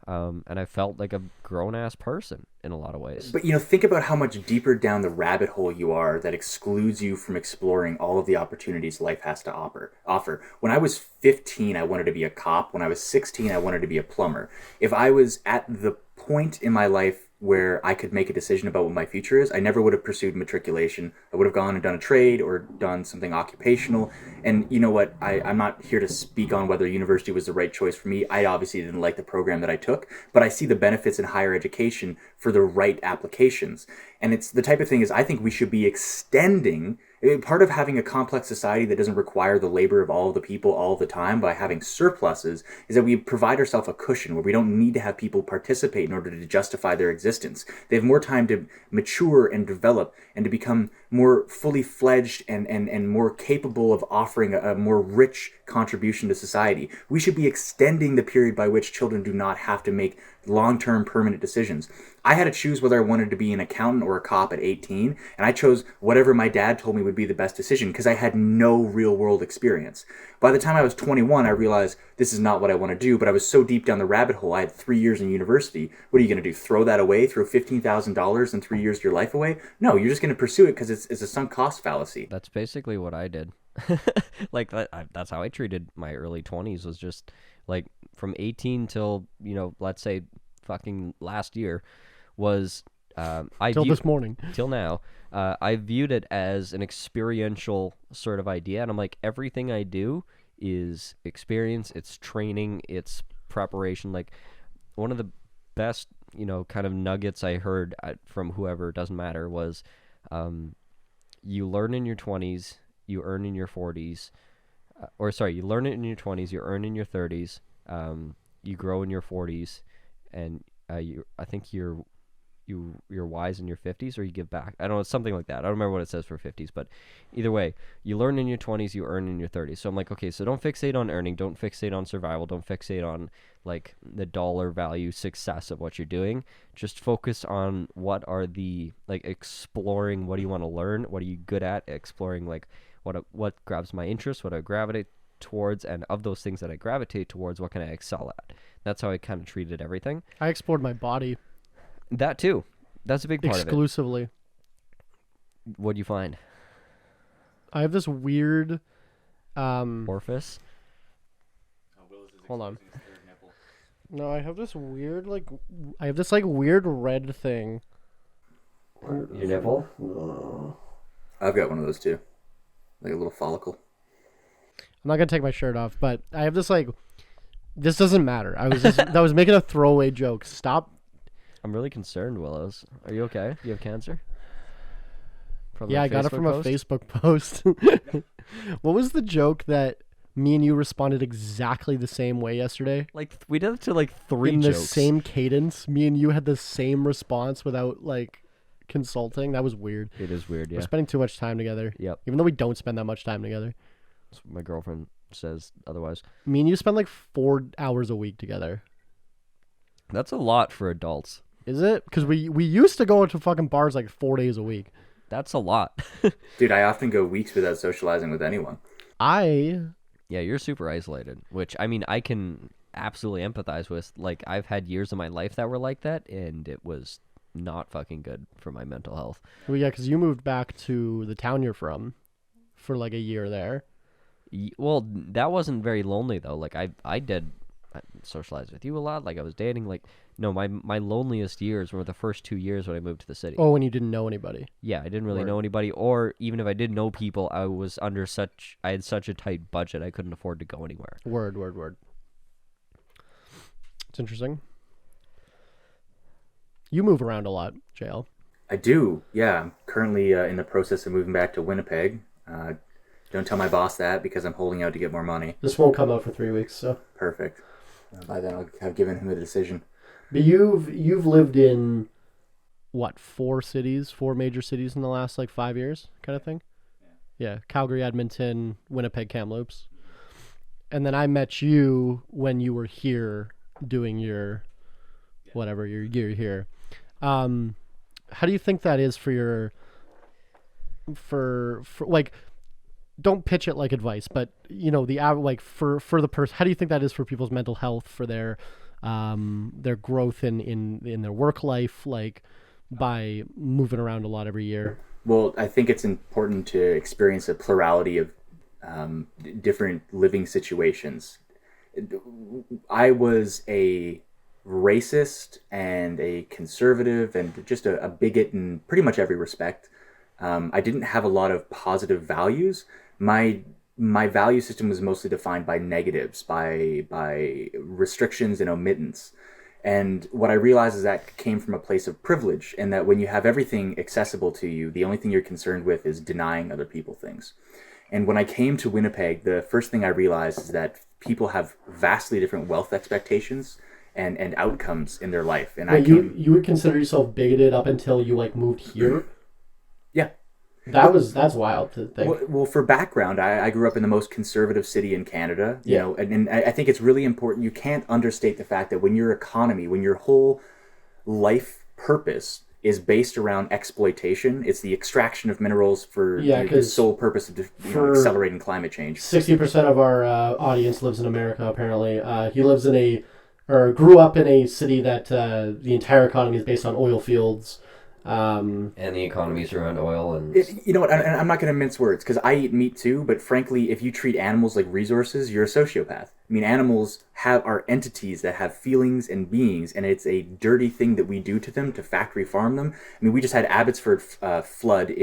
And I felt like a grown-ass person in a lot of ways. But, you know, think about how much deeper down the rabbit hole you are that excludes you from exploring all of the opportunities life has to offer. When I was 15, I wanted to be a cop. When I was 16, I wanted to be a plumber. If I was at the point in my life where I could make a decision about what my future is, I never would have pursued matriculation. I would have gone and done a trade or done something occupational. And you know what? I'm not here to speak on whether university was the right choice for me. I obviously didn't like the program that I took, but I see the benefits in higher education for the right applications. And it's the type of thing is I think we should be extending. Part of having a complex society that doesn't require the labor of all of the people all the time by having surpluses is that we provide ourselves a cushion where we don't need to have people participate in order to justify their existence. They have more time to mature and develop and to become more fully fledged and more capable of offering a more rich contribution to society. We should be extending the period by which children do not have to make long-term permanent decisions. I had to choose whether I wanted to be an accountant or a cop at 18, and I chose whatever my dad told me would be the best decision because I had no real-world experience. By the time I was 21, I realized this is not what I want to do, but I was so deep down the rabbit hole. I had 3 years in university. What are you going to do, throw that away, throw $15,000 and 3 years of your life away? No, you're just going to pursue it because it's a sunk cost fallacy. That's basically what I did. Like that's how I treated my early 20s, was just like from 18 till, you know, let's say fucking last year was this morning. Till now, I viewed it as an experiential sort of idea, and I'm like, everything I do is experience, it's training, it's preparation. Like one of the best, you know, kind of nuggets I heard from whoever, doesn't matter, was you learn in your 20s, you earn in your 40s, you learn it in your 20s, you earn in your 30s, you grow in your 40s, and I think you're wise in your 50s, or you give back. I don't know, it's something like that. I don't remember what it says for 50s, but either way, you learn in your 20s, you earn in your 30s. So I'm like, okay, so don't fixate on earning, don't fixate on survival, don't fixate on like the dollar value success of what you're doing. Just focus on what are the, like, exploring what do you want to learn, what are you good at, exploring like what grabs my interest, what I gravitate towards, and of those things that I gravitate towards, what can I excel at. That's how I kind of treated everything. I explored my body. That too. That's a big part of it. Exclusively. What'd you find? I have this weird Orifice? Hold on. No, I have this weird weird red thing. Your nipple? I've got one of those too, like a little follicle. I'm not gonna take my shirt off, but I have this like. This doesn't matter. I was making a throwaway joke. Stop. I'm really concerned, Willows. Are you okay? Do you have cancer? From Yeah, a I got it Facebook from post? a Facebook post. What was the joke that me and you responded exactly the same way yesterday? Like we did it to like 3 In jokes. the same cadence. Me and you had the same response without like consulting. That was weird. It is weird, yeah. We're spending too much time together. Yep. Even though we don't spend that much time together. That's what my girlfriend says otherwise. Me and you spend like 4 hours a week together. That's a lot for adults. Is it? Because we used to go to fucking bars like 4 days a week. That's a lot. Dude, I often go weeks without socializing with anyone. Yeah, you're super isolated, which, I mean, I can absolutely empathize with. Like, I've had years of my life that were like that, and it was not fucking good for my mental health. Well, yeah, because you moved back to the town you're from for like a year there. Well, that wasn't very lonely, though. Like, I did socialize with you a lot. Like, I was dating. Like, no, my loneliest years were the first 2 years when I moved to the city. Oh, and you didn't know anybody. Yeah, I didn't really Word. know anybody, or even if I did know people, I had such a tight budget, I couldn't afford to go anywhere. Word. It's interesting. You move around a lot, JL. I do, yeah. I'm currently in the process of moving back to Winnipeg. Don't tell my boss that because I'm holding out to get more money. This won't come out for 3 weeks, so. Perfect. By then I'll have given him a decision. But you've lived in what, 4 major cities in the last like 5 years, kind of thing? Yeah, Calgary, Edmonton, Winnipeg, Kamloops. And then I met you when you were here doing your whatever your year here. How do you think that is for your for like, don't pitch it like advice, but you know, like for the person, how do you think that is for people's mental health, for their growth in their work life, like by moving around a lot every year? Well, I think it's important to experience a plurality of different living situations. I was a racist and a conservative and just a bigot in pretty much every respect. I didn't have a lot of positive values. My value system was mostly defined by negatives, by restrictions and omittance. And what I realized is that came from a place of privilege, and that when you have everything accessible to you, the only thing you're concerned with is denying other people things. And when I came to Winnipeg, the first thing I realized is that people have vastly different wealth expectations and outcomes in their life. And you would consider yourself bigoted up until you like moved here? Yeah. That's wild to think. Well, for background, I grew up in the most conservative city in Canada, you know, and I think it's really important. You can't understate the fact that when your economy, when your whole life purpose is based around exploitation, it's the extraction of minerals for the sole purpose of accelerating climate change. 60% of our audience lives in America, apparently. He lives grew up in a city that the entire economy is based on oil fields. And the economy's around oil and... You know what, and I'm not going to mince words, because I eat meat too, but frankly, if you treat animals like resources, you're a sociopath. I mean, animals are entities that have feelings and beings, and it's a dirty thing that we do to them to factory farm them. I mean, we just had Abbotsford flood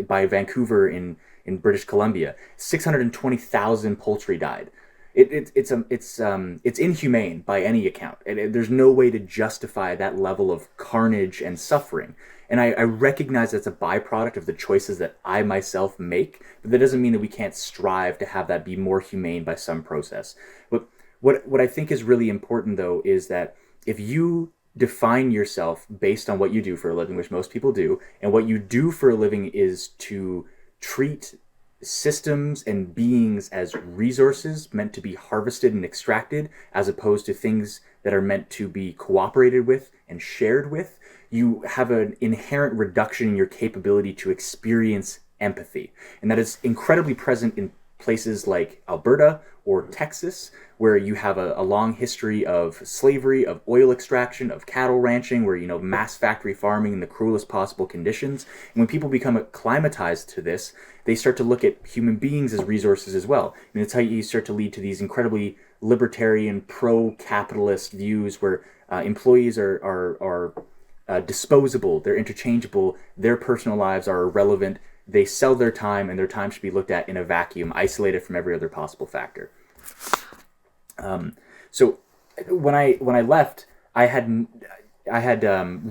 by Vancouver in British Columbia. 620,000 poultry died. It's inhumane by any account. There's no way to justify that level of carnage and suffering. And I recognize that's a byproduct of the choices that I myself make, but that doesn't mean that we can't strive to have that be more humane by some process. But what I think is really important, though, is that if you define yourself based on what you do for a living, which most people do, and what you do for a living is to treat systems and beings as resources meant to be harvested and extracted, as opposed to things that are meant to be cooperated with and shared with, you have an inherent reduction in your capability to experience empathy. And that is incredibly present in places like Alberta or Texas, where you have a long history of slavery, of oil extraction, of cattle ranching, where, mass factory farming in the cruelest possible conditions. And when people become acclimatized to this, they start to look at human beings as resources as well. And it's how you start to lead to these incredibly libertarian, pro-capitalist views where employees are disposable, they're interchangeable, their personal lives are irrelevant. They sell their time, and their time should be looked at in a vacuum, isolated from every other possible factor. So when I left, I had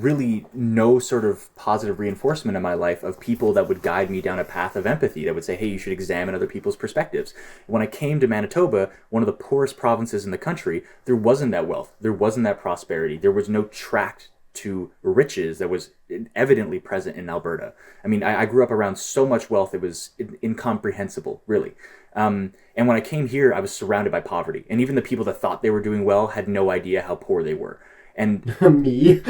really no sort of positive reinforcement in my life of people that would guide me down a path of empathy, that would say, hey, you should examine other people's perspectives. When I came to Manitoba, one of the poorest provinces in the country, there wasn't that wealth, there wasn't that prosperity, there was no tract to riches that was evidently present in Alberta. I mean, I grew up around so much wealth, it was incomprehensible, really. And when I came here, I was surrounded by poverty. And even the people that thought they were doing well had no idea how poor they were. And me?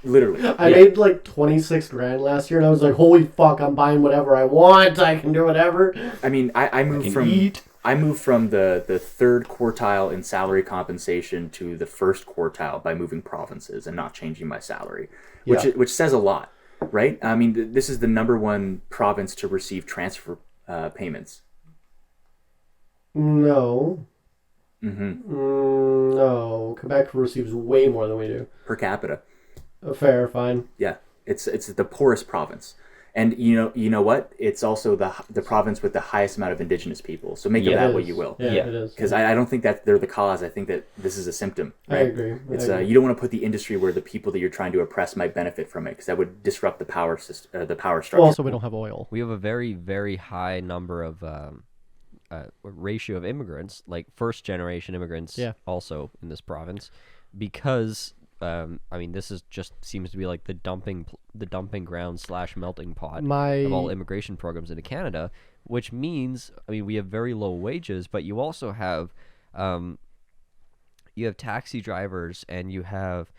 Literally. I made like 26 grand last year, and I was like, holy fuck, I'm buying whatever I want. I can do whatever. I mean, I moved from the third quartile in salary compensation to the first quartile by moving provinces and not changing my salary, which says a lot, right? I mean, this is the number one province to receive transfer payments. No. Mm-hmm. No. Quebec receives way more than we do. Per capita. Fair, fine. Yeah, it's the poorest province. And you know what? It's also the province with the highest amount of Indigenous people. So make of that what you will. Yeah, it is. Because I don't think that they're the cause. I think that this is a symptom. Right? I agree. You don't want to put the industry where the people that you're trying to oppress might benefit from it, because that would disrupt the power system, the power structure. Well, also, we don't have oil. We have a very, very high number of ratio of immigrants, like first generation immigrants, also in this province, because. This seems to be like the dumping ground / melting pot of all immigration programs into Canada, which means, we have very low wages, but you also have, taxi drivers and you have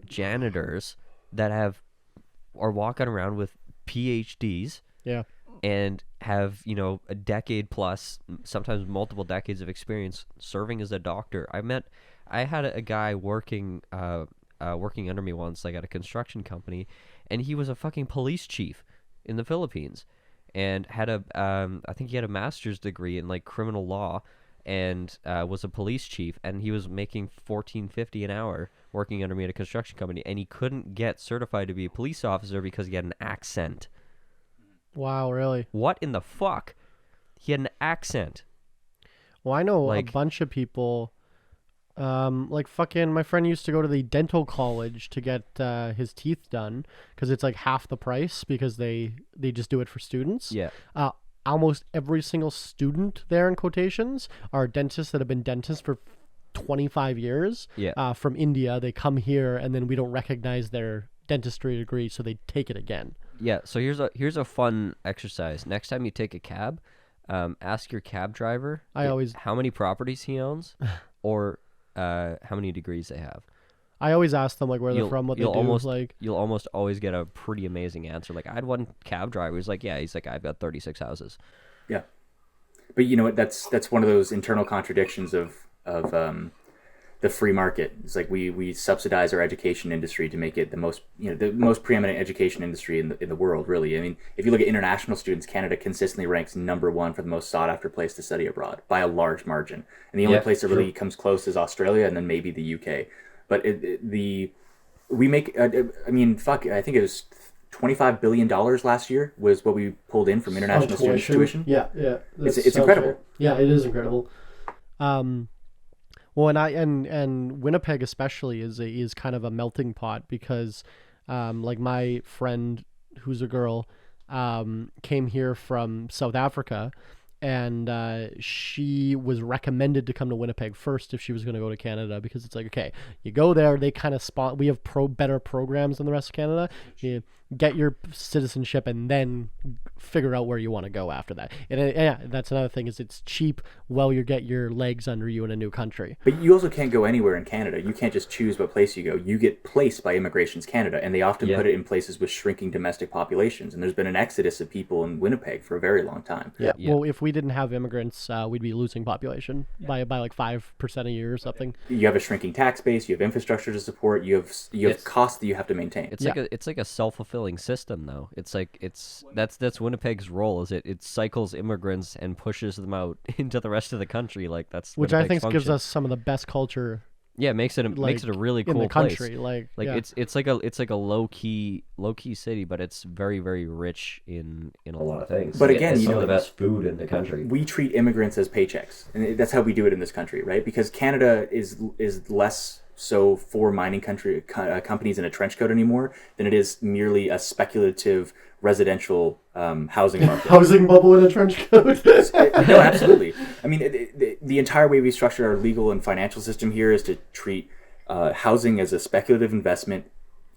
janitors that are walking around with PhDs. Yeah. And have, a decade plus, sometimes multiple decades of experience serving as a doctor. I had a guy working under me once, like at a construction company, and he was a fucking police chief in the Philippines, and had I think he had a master's degree in like criminal law, and was a police chief, and he was making $14.50 an hour working under me at a construction company, and he couldn't get certified to be a police officer because he had an accent. Wow, really? What in the fuck? He had an accent. Well, I know a bunch of people. My friend used to go to the dental college to get his teeth done, because it's like half the price, because they just do it for students. Yeah. Almost every single student there, in quotations, are dentists that have been dentists for 25 years. Yeah. From India. They come here, and then we don't recognize their dentistry degree, so they take it again. Yeah. So here's a fun exercise. Next time you take a cab, ask your cab driver how many properties he owns, or how many degrees they have. I always ask them where they're from, what they do. You'll almost always get a pretty amazing answer. Like, I had one cab driver who's like, he's like, I've got 36 houses. Yeah, but you know what? That's one of those internal contradictions of the free market. It's like we subsidize our education industry to make it the most preeminent education industry in the world, really. I mean, if you look at international students, Canada consistently ranks number one for the most sought after place to study abroad by a large margin. And the only place that really comes close is Australia, and then maybe the UK. But we make, I think it was $25 billion last year was what we pulled in from international students' tuition. Yeah. It's incredible. Yeah, it is incredible. Well, and Winnipeg especially is kind of a melting pot, because my friend, who's a girl, came here from South Africa, and she was recommended to come to Winnipeg first if she was going to go to Canada, because it's like, okay, you go there, they kind of spot. We have better programs than the rest of Canada. You get your citizenship and then figure out where you want to go after that. And yeah, that's another thing, is it's cheap while you get your legs under you in a new country. But you also can't go anywhere in Canada. You can't just choose what place you go. You get placed by Immigrations Canada, and they often put it in places with shrinking domestic populations. And there's been an exodus of people in Winnipeg for a very long time. Yeah. Well, if we didn't have immigrants, we'd be losing population by like 5% a year or something. You have a shrinking tax base. You have infrastructure to support. You have costs that you have to maintain. It's like a self-fulfilling system, though. That's Winnipeg's role. Is it cycles immigrants and pushes them out into the rest of the country. Like that's which Winnipeg's I think function. gives us some of the best culture. Yeah, it makes it a really cool in the country. place. Yeah. It's like a low key city, but it's very, very rich in a lot of things. But again, it's some of the best food in the country. We treat immigrants as paychecks, and that's how we do it in this country, right? Because Canada is less so for mining companies in a trench coat anymore than it is merely a speculative residential housing market. Housing bubble in a trench coat. No, absolutely. I mean, the entire way we structure our legal and financial system here is to treat housing as a speculative investment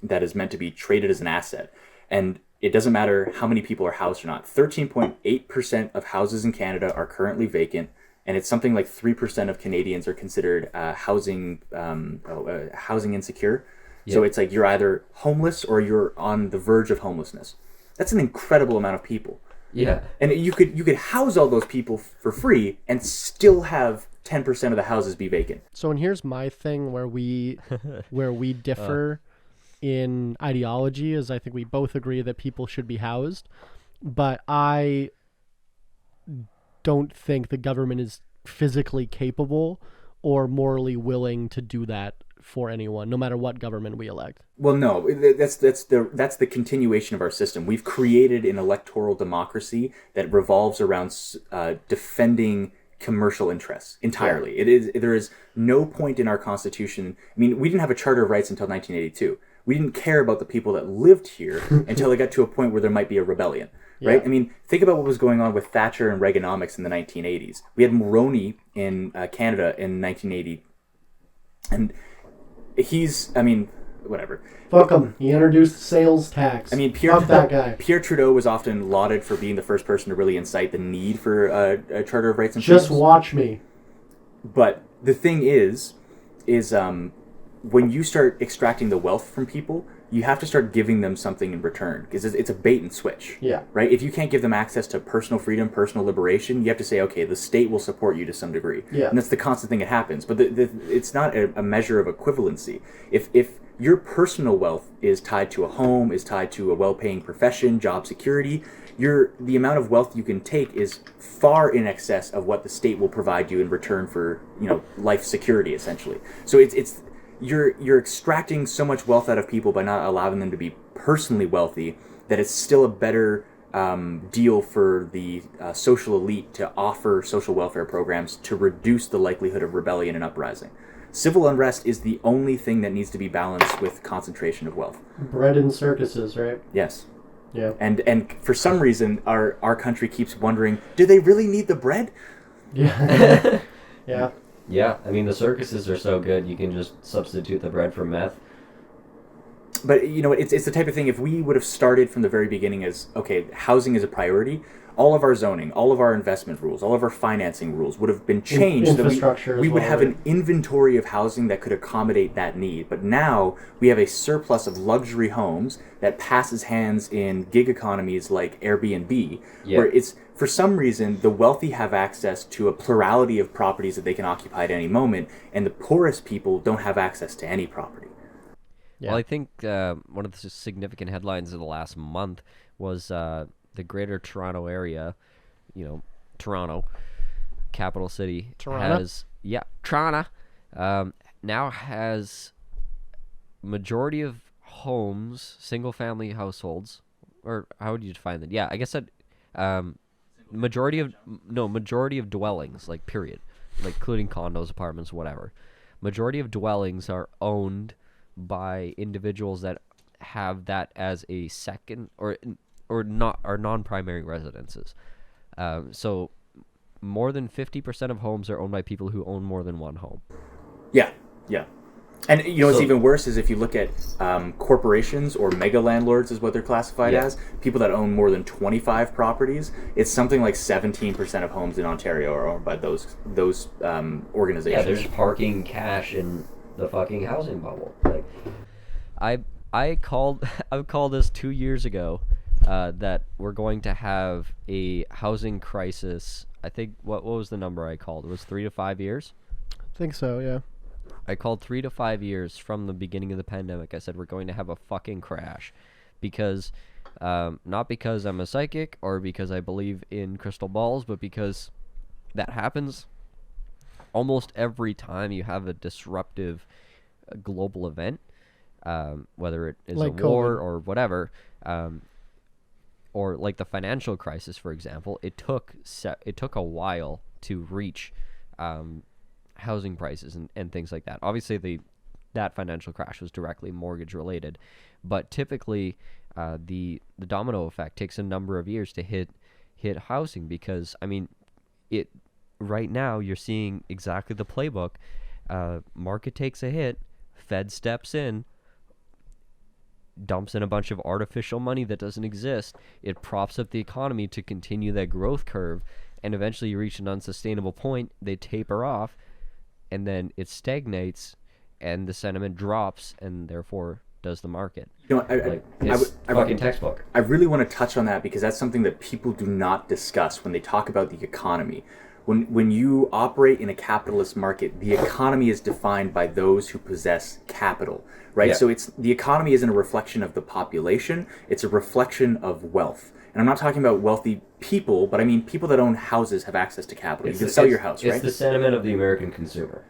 that is meant to be traded as an asset. And it doesn't matter how many people are housed or not. 13.8% of houses in Canada are currently vacant, and it's something like 3% of Canadians are considered housing insecure. So it's like you're either homeless or you're on the verge of homelessness. That's an incredible amount of people. Yeah. And you could house all those people for free and still have 10% of the houses be vacant. So, and here's my thing where we differ in ideology, is I think we both agree that people should be housed, but I don't think the government is physically capable or morally willing to do that for anyone, no matter what government we elect. Well, no, that's the continuation of our system. We've created an electoral democracy that revolves around defending commercial interests entirely. Yeah. There is no point in our Constitution. I mean, we didn't have a Charter of Rights until 1982. We didn't care about the people that lived here until it got to a point where there might be a rebellion. Right? Yeah. I mean, think about what was going on with Thatcher and Reaganomics in the 1980s. We had Mulroney in Canada in 1980, and whatever. Fuck him. He introduced sales tax. I mean, Fuck that guy. Pierre Trudeau was often lauded for being the first person to really incite the need for a Charter of Rights and Just Freedoms. watch me. But the thing is when you start extracting the wealth from people, you have to start giving them something in return, because it's a bait and switch. Yeah. Right? If you can't give them access to personal freedom, personal liberation, you have to say, okay, the state will support you to some degree. Yeah. And that's the constant thing that happens. But it's not a measure of equivalency. If your personal wealth is tied to a home, is tied to a well-paying profession, job security, the amount of wealth you can take is far in excess of what the state will provide you in return for, life security, essentially. So you're extracting so much wealth out of people by not allowing them to be personally wealthy that it's still a better deal for the social elite to offer social welfare programs to reduce the likelihood of rebellion and uprising. Civil unrest is the only thing that needs to be balanced with concentration of wealth. Bread and circuses, right? Yes. Yeah. And for some reason, our country keeps wondering, do they really need the bread? Yeah. Yeah. Yeah, I mean, the circuses are so good, you can just substitute the bread for meth. But, it's the type of thing, if we would have started from the very beginning as, okay, housing is a priority, all of our zoning, all of our investment rules, all of our financing rules would have been changed. Infrastructure so we would have an inventory of housing that could accommodate that need. But now we have a surplus of luxury homes that passes hands in gig economies like Airbnb, where for some reason, the wealthy have access to a plurality of properties that they can occupy at any moment, and the poorest people don't have access to any property. Yeah. Well, I think one of the significant headlines of the last month was the Greater Toronto area, Toronto, capital city, Toronto, now has majority of homes, single-family households, or how would you define that? Yeah, I guess that majority of dwellings, like period, like including condos, apartments, whatever. Majority of dwellings are owned by individuals that have that as a second or not are non-primary residences. So more than 50% of homes are owned by people who own more than one home. Yeah, yeah. And what's So- even worse is if you look at corporations or mega landlords is what they're classified Yeah. as, people that own more than 25 properties, it's something like 17% of homes in Ontario are owned by those organizations. Yeah, there's parking cash in the fucking housing bubble. Like, I called this 2 years ago that we're going to have a housing crisis. I think what was the number I called? It was 3 to 5 years. I think so, yeah. I called 3 to 5 years from the beginning of the pandemic. I said we're going to have a fucking crash because not because I'm a psychic or because I believe in crystal balls, but because that happens almost every time you have a disruptive global event, whether it is Like a war COVID. or whatever, or like the financial crisis, for example. It took a while to reach housing prices and things like that. Obviously, that financial crash was directly mortgage related, but typically the domino effect takes a number of years to hit housing because, I mean, it right now you're seeing exactly the playbook. Market takes a hit, Fed steps in, dumps in a bunch of artificial money that doesn't exist. It props up the economy to continue that growth curve, and eventually you reach an unsustainable point. They taper off, and then it stagnates, and the sentiment drops, and therefore does the market. It's fucking textbook. I really want to touch on that because that's something that people do not discuss when they talk about the economy. When you operate in a capitalist market, the economy is defined by those who possess capital, right? Yeah. So the economy isn't a reflection of the population; it's a reflection of wealth. And I'm not talking about wealthy people, but I mean people that own houses have access to capital. You can sell your house, right? It's the sentiment of the American consumer.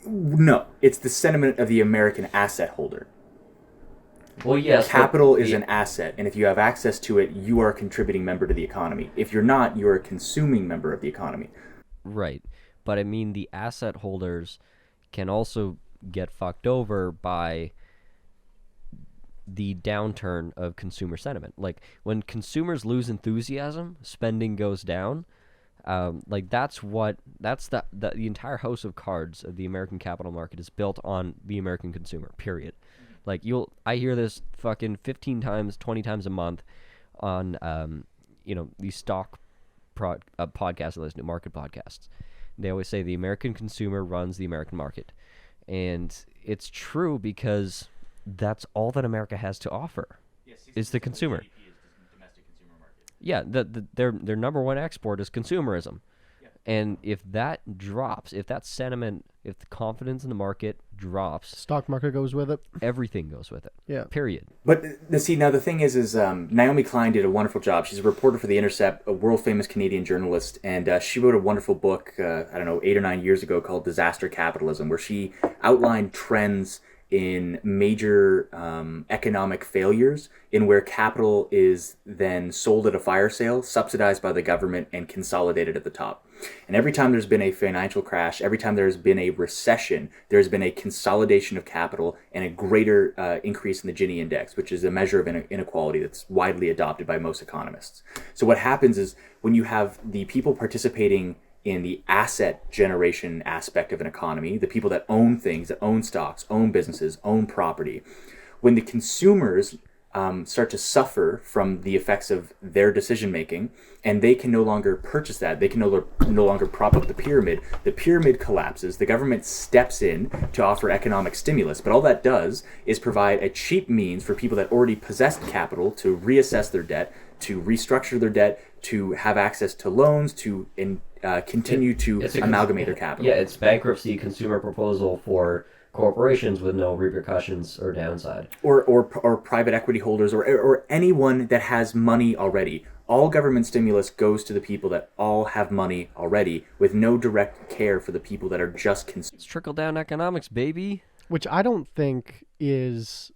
No, it's the sentiment of the American asset holder. Well, yes. Capital is an asset, and if you have access to it, you are a contributing member to the economy. If you're not, you're a consuming member of the economy. Right. But I mean, the asset holders can also get fucked over by the downturn of consumer sentiment. Like, when consumers lose enthusiasm, spending goes down. Like, that's the entire house of cards of the American capital market is built on the American consumer, period. Like, I hear this fucking 15 times, 20 times a month on, these stock podcasts I listen to, market podcasts. They always say the American consumer runs the American market. And it's true because that's all that America has to offer, is the consumer. Yeah, their number one export is consumerism. And if that drops, if that sentiment, if the confidence in the market drops, Stock market goes with it. everything goes with it. Yeah. Period. But see, now the thing is Naomi Klein did a wonderful job. She's a reporter for The Intercept, a world-famous Canadian journalist, and she wrote a wonderful book, 8 or 9 years ago called Disaster Capitalism, where she outlined trends in major economic failures in where capital is then sold at a fire sale, subsidized by the government, and consolidated at the top. And every time there's been a financial crash, every time there's been a recession, there's been a consolidation of capital and a greater increase in the Gini index, which is a measure of inequality that's widely adopted by most economists. So what happens is when you have the people participating in the asset generation aspect of an economy, the people that own things, that own stocks, own businesses, own property, when the consumers start to suffer from the effects of their decision making, and they can no longer purchase that, they can no longer prop up the pyramid collapses, the government steps in to offer economic stimulus, but all that does is provide a cheap means for people that already possessed capital to reassess their debt, to restructure their debt, to have access to loans, to continue to amalgamate their capital. Yeah, it's bankruptcy consumer proposal for corporations with no repercussions or downside. Or private equity holders or anyone that has money already. All government stimulus goes to the people that all have money already with no direct care for the people that are just consuming. It's trickle-down economics, baby. Which I don't think is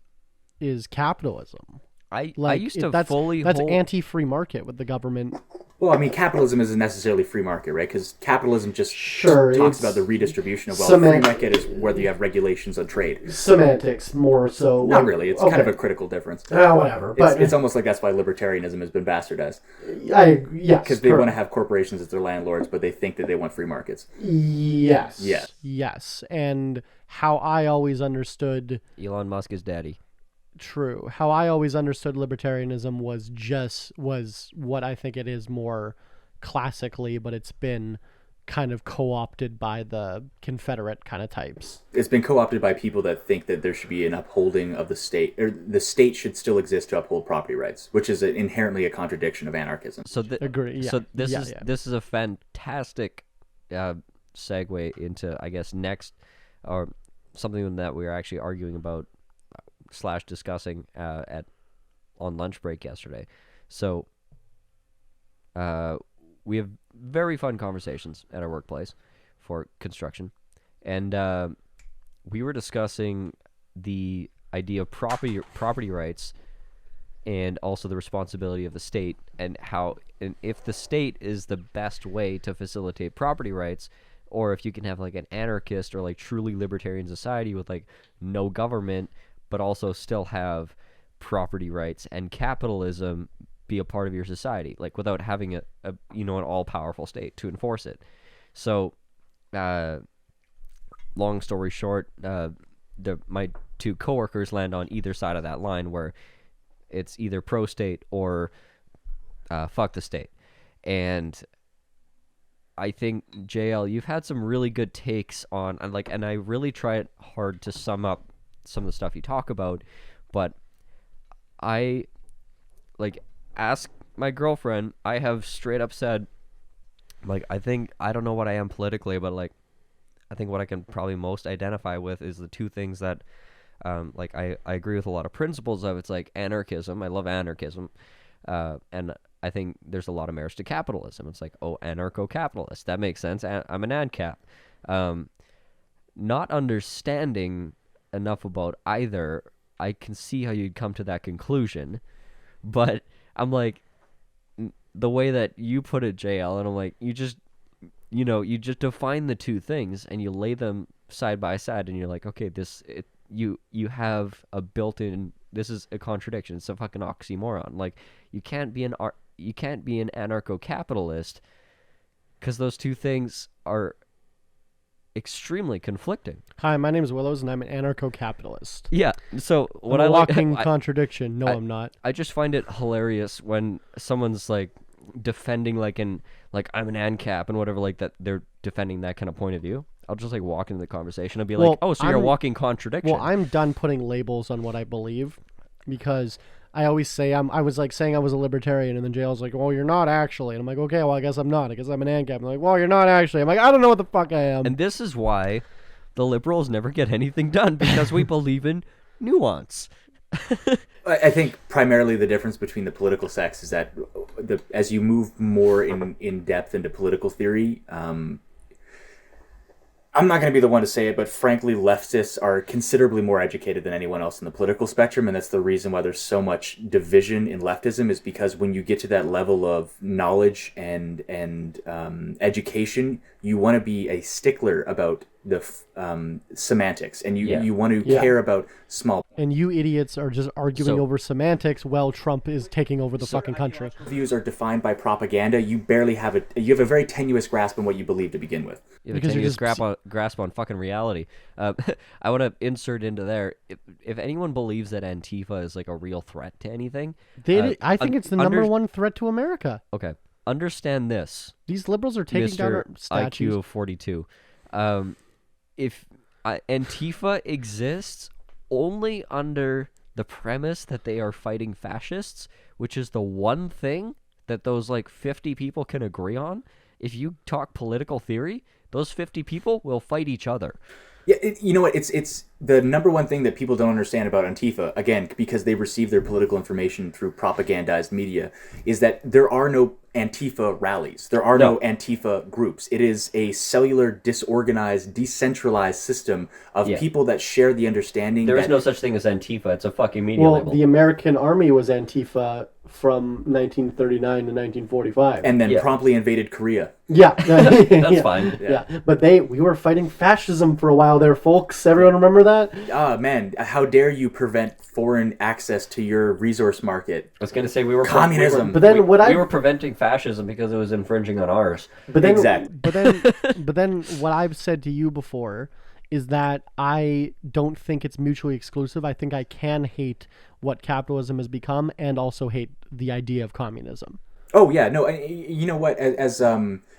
capitalism. I Like used to that's fully that's hold... anti-free market with the government Well, I mean, capitalism isn't necessarily free market, right? Because capitalism just talks about the redistribution of wealth. Free market is whether you have regulations on trade. Semantics, more so. Not really. It's kind of a critical difference. Whatever. But it's almost like that's why libertarianism has been bastardized. Yes. Because they want to have corporations as their landlords, but they think that they want free markets. Yes. Yeah. Yes. And how I always understood... Elon Musk is daddy. True. How I always understood libertarianism was what I think it is more classically, but it's been kind of co-opted by the Confederate kind of types. It's been co-opted by people that think that there should be an upholding of the state, or the state should still exist to uphold property rights, which is inherently a contradiction of anarchism. So agree. Yeah. So this is a fantastic segue into, I guess, next, or something that we were actually arguing about / discussing on lunch break yesterday. So we have very fun conversations at our workplace for construction, and we were discussing the idea of property rights and also the responsibility of the state, and if the state is the best way to facilitate property rights, or if you can have like an anarchist or like truly libertarian society with like no government but also still have property rights and capitalism be a part of your society, like without having an all-powerful state to enforce it. So, long story short, my two coworkers land on either side of that line, where it's either pro-state or fuck the state. And I think, JL, you've had some really good takes on, and I really tried hard to sum up some of the stuff you talk about, but I ask my girlfriend, I have straight up said, I don't know what I am politically, but I think what I can probably most identify with is the two things that I agree with a lot of principles of. It's like anarchism. I love anarchism, and I think there's a lot of merits to capitalism. It's like, oh, anarcho-capitalist, that makes sense. I'm an ANCAP. Not understanding enough about either, I can see how you'd come to that conclusion, but I'm like, the way that you put it, JL, and I'm like, you just define the two things and you lay them side by side, and you're like, okay, you have a built-in, this is a contradiction, it's a fucking oxymoron. Like, you can't be an anarcho-capitalist because those two things are extremely conflicting. Hi, my name is Willows, and I'm an anarcho-capitalist. Yeah. So what I'm a walking contradiction. No, I'm not. I just find it hilarious when someone's like defending I'm an ANCAP and whatever, like that they're defending that kind of point of view. I'll just like walk into the conversation and be like, oh, so you're a walking contradiction. Well, I'm done putting labels on what I believe, because I always say I was like saying I was a libertarian, and then JL's like, well, you're not actually. And I'm like, okay, well, I guess I'm not. I guess I'm an ANCAP. And they're like, well, you're not actually. I'm like, I don't know what the fuck I am. And this is why the liberals never get anything done, because we believe in nuance. I think primarily the difference between the political sects is that as you move more in depth into political theory, I'm not going to be the one to say it, but frankly, leftists are considerably more educated than anyone else in the political spectrum, and that's the reason why there's so much division in leftism, is because when you get to that level of knowledge and education, you want to be a stickler about the semantics, and you want to care about small. And you idiots are just arguing over semantics while Trump is taking over the fucking country. Views are defined by propaganda. You barely have you have a very tenuous grasp on what you believe to begin with. You have a tenuous grasp on fucking reality. I want to insert into there, if anyone believes that Antifa is like a real threat to anything, I think it's the number one threat to America. Okay, understand this. These liberals are taking down our statues. IQ of 42. If Antifa exists only under the premise that they are fighting fascists, which is the one thing that those 50 people can agree on, if you talk political theory, those 50 people will fight each other. Yeah, you know what? It's the number one thing that people don't understand about Antifa, again, because they receive their political information through propagandized media, is that there are no Antifa rallies. There are no Antifa groups. It is a cellular, disorganized, decentralized system of people that share the understanding. There is no such thing as Antifa. It's a fucking media label. The American Army was Antifa from 1939 to 1945. And then Yeah. promptly invaded Korea. Yeah. That's fine. Yeah. But we were fighting fascism for a while there, folks. Everyone remember that? Ah, man, how dare you prevent foreign access to your resource market? I was gonna say we were Communism. But then we were preventing fascism because it was infringing on ours. But then, Exactly. but then what I've said to you before is that I don't think it's mutually exclusive. I think I can hate what capitalism has become and also hate the idea of communism. Oh yeah, no. You know what? As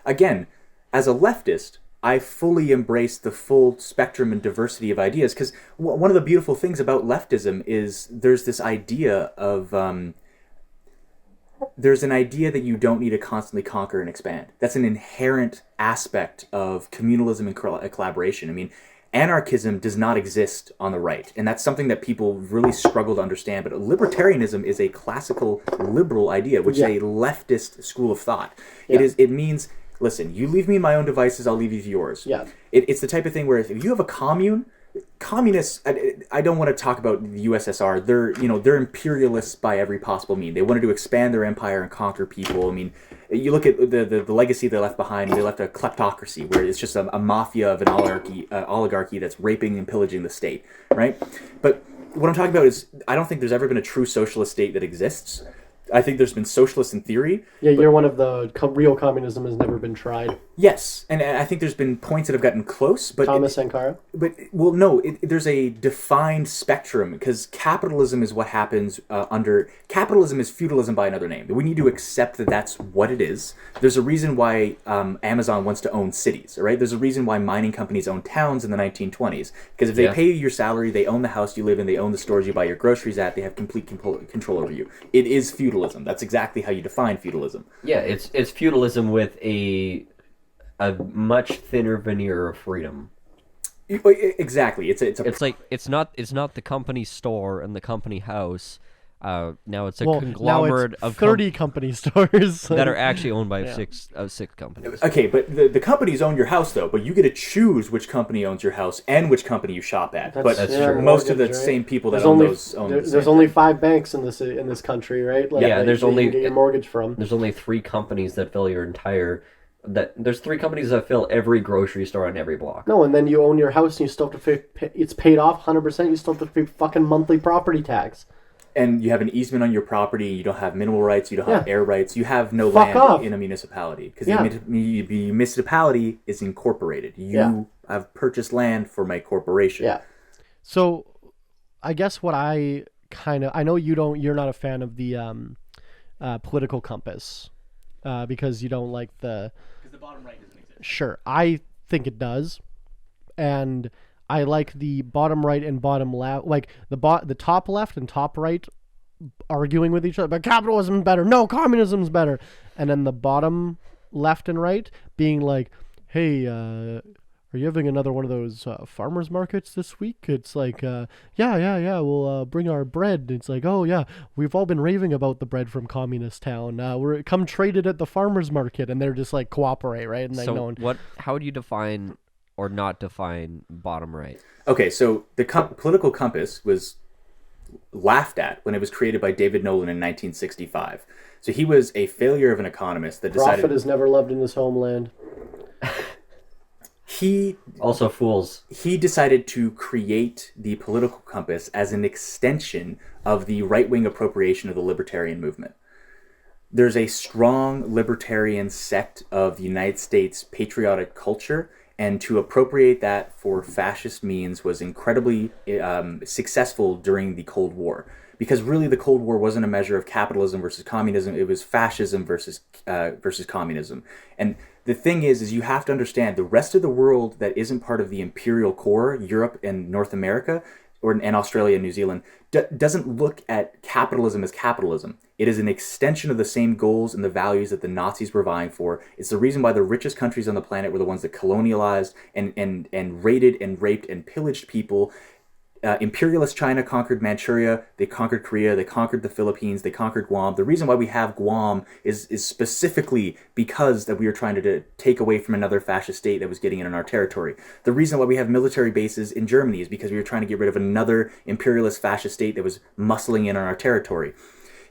again, as a leftist, I fully embrace the full spectrum and diversity of ideas, because one of the beautiful things about leftism is there's this idea of there's an idea that you don't need to constantly conquer and expand. That's an inherent aspect of communalism and collaboration. I mean, anarchism does not exist on the right, and that's something that people really struggle to understand. But libertarianism is a classical liberal idea, which is a leftist school of thought. It means, listen, you leave me my own devices, I'll leave you yours. Yeah. It's the type of thing where if you have a commune, communists, I don't want to talk about the USSR. They're imperialists by every possible mean. They wanted to expand their empire and conquer people. I mean, you look at the legacy they left behind. They left a kleptocracy where it's just a mafia of an oligarchy that's raping and pillaging the state, right? But what I'm talking about is I don't think there's ever been a true socialist state that exists. I think there's been socialists in theory. Yeah, you're one of the real communism has never been tried. Yes, and I think there's been points that have gotten close, but Thomas Sankara. But well, no, there's a defined spectrum, because capitalism is what happens under capitalism is feudalism by another name. We need to accept that that's what it is. There's a reason why Amazon wants to own cities, all right? There's a reason why mining companies own towns in the 1920s, because if they pay you your salary, they own the house you live in, they own the stores you buy your groceries at, they have complete control over you. It is feudalism. That's exactly how you define feudalism. Yeah, it's feudalism with a much thinner veneer of freedom. Exactly. It's like it's not the company store and the company house. Now it's a conglomerate now it's of 30 company stores that are actually owned by six companies. Okay, but the companies own your house, though. But you get to choose which company owns your house and which company you shop at. That's true. Most of the Mortgage, right? same people that There's own only, those own. there's only 5 banks in this country, right? Like, Yeah, there's that you only- can get your mortgage from. There's only 3 companies that fill your entire. There's 3 companies that fill every grocery store on every block. No, and then you own your house and you still have to pay, it's paid off 100%. You still have to pay fucking monthly property tax. And you have an easement on your property. You don't have mineral rights. You don't have air rights. You have no Fuck land off. in a municipality, because the municipality is incorporated. You have purchased land for my corporation. Yeah. So, I guess what I know you're not a fan of the political compass because you don't like the. Because the bottom right doesn't exist. Sure, I think it does, and I like the bottom right and bottom left, like the top left and top right arguing with each other. But capitalism's better. No, communism's better. And then the bottom left and right being like, "Hey, are you having another one of those farmers markets this week?" It's like, yeah, we'll bring our bread. It's like, oh yeah, we've all been raving about the bread from Communist Town. We're come trade it at the farmers market, and they're just like cooperate, right? And like, So how would you define or not define bottom right? Okay, so the political compass was laughed at when it was created by David Nolan in 1965. So he was a failure of an economist that decided. Prophet is never loved in his homeland. He Also fools. He decided to create the political compass as an extension of the right-wing appropriation of the libertarian movement. There's a strong libertarian sect of the United States patriotic culture, and to appropriate that for fascist means was incredibly successful during the Cold War. Because really the Cold War wasn't a measure of capitalism versus communism, it was fascism versus communism. And the thing is you have to understand the rest of the world that isn't part of the imperial core, Europe and North America, and Australia and New Zealand, doesn't look at capitalism as capitalism. It is an extension of the same goals and the values that the Nazis were vying for. It's the reason why the richest countries on the planet were the ones that colonialized and raided and raped and pillaged people. Imperialist China conquered Manchuria, they conquered Korea, they conquered the Philippines, they conquered Guam. The reason why we have Guam is specifically because that we were trying to take away from another fascist state that was getting in on our territory. The reason why we have military bases in Germany is because we were trying to get rid of another imperialist fascist state that was muscling in on our territory.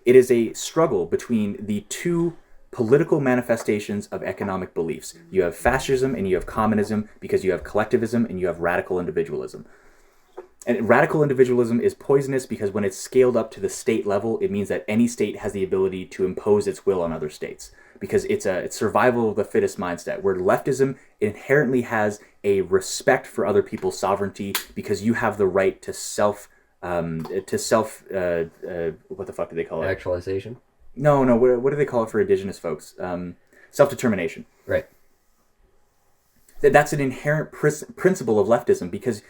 It is a struggle between the two political manifestations of economic beliefs. You have fascism and you have communism, because you have collectivism and you have radical individualism. And radical individualism is poisonous because when it's scaled up to the state level, it means that any state has the ability to impose its will on other states, because it's survival of the fittest mindset, where leftism inherently has a respect for other people's sovereignty, because you have the right to what the fuck do they call it? Actualization. No, what do they call it for indigenous folks? Self-determination. Right. That's an inherent principle of leftism, because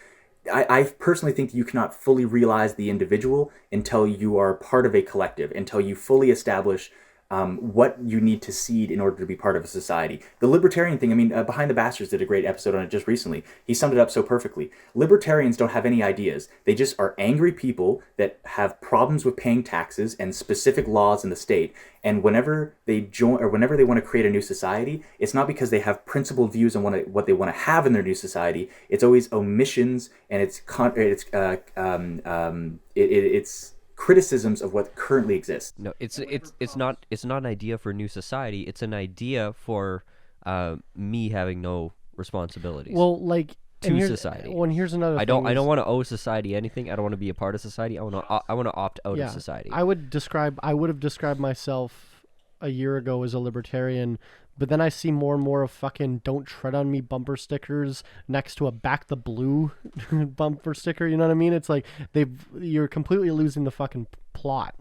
I personally think you cannot fully realize the individual until you are part of a collective, until you fully establish what you need to cede in order to be part of a society. The libertarian thing, I mean, Behind the Bastards did a great episode on it just recently. He summed it up so perfectly. Libertarians don't have any ideas. They just are angry people that have problems with paying taxes and specific laws in the state. And whenever they join, or whenever they want to create a new society, it's not because they have principled views on what they want to have in their new society. It's always omissions, and it's criticisms of what currently exists. No, it's not an idea for a new society. It's an idea for me having no responsibilities. Well, like to society. Well, and here's another. I don't want to owe society anything. I don't want to be a part of society. I want to opt out of society. I would have described myself a year ago as a libertarian, but then I see more and more of fucking "Don't tread on me" bumper stickers next to a "Back the Blue" bumper sticker. You know what I mean? It's like you're completely losing the fucking plot.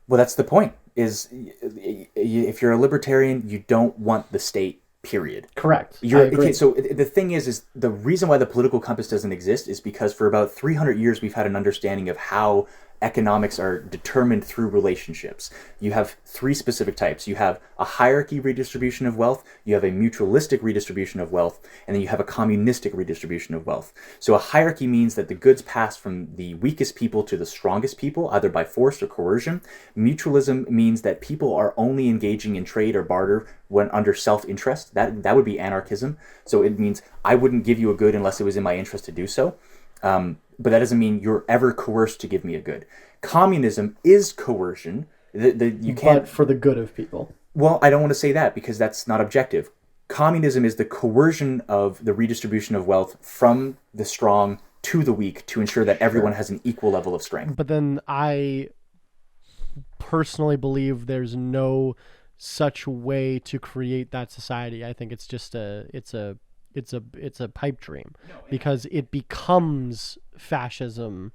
Well, that's the point. Is if you're a libertarian, you don't want the state. Period. Correct. I agree. Okay, so the thing is the reason why the political compass doesn't exist is because for about 300 years we've had an understanding of how economics are determined through relationships. You have three specific types. You have a hierarchy redistribution of wealth, you have a mutualistic redistribution of wealth, and then you have a communistic redistribution of wealth. So a hierarchy means that the goods pass from the weakest people to the strongest people, either by force or coercion. Mutualism means that people are only engaging in trade or barter when under self-interest. That would be anarchism. So it means I wouldn't give you a good unless it was in my interest to do so. But that doesn't mean you're ever coerced to give me a good. Communism is coercion. You can't. But for the good of people. Well, I don't want to say that because that's not objective. Communism is the coercion of the redistribution of wealth from the strong to the weak to ensure that everyone has an equal level of strength. But then I personally believe there's no such way to create that society. I think it's just it's a pipe dream, because it becomes fascism.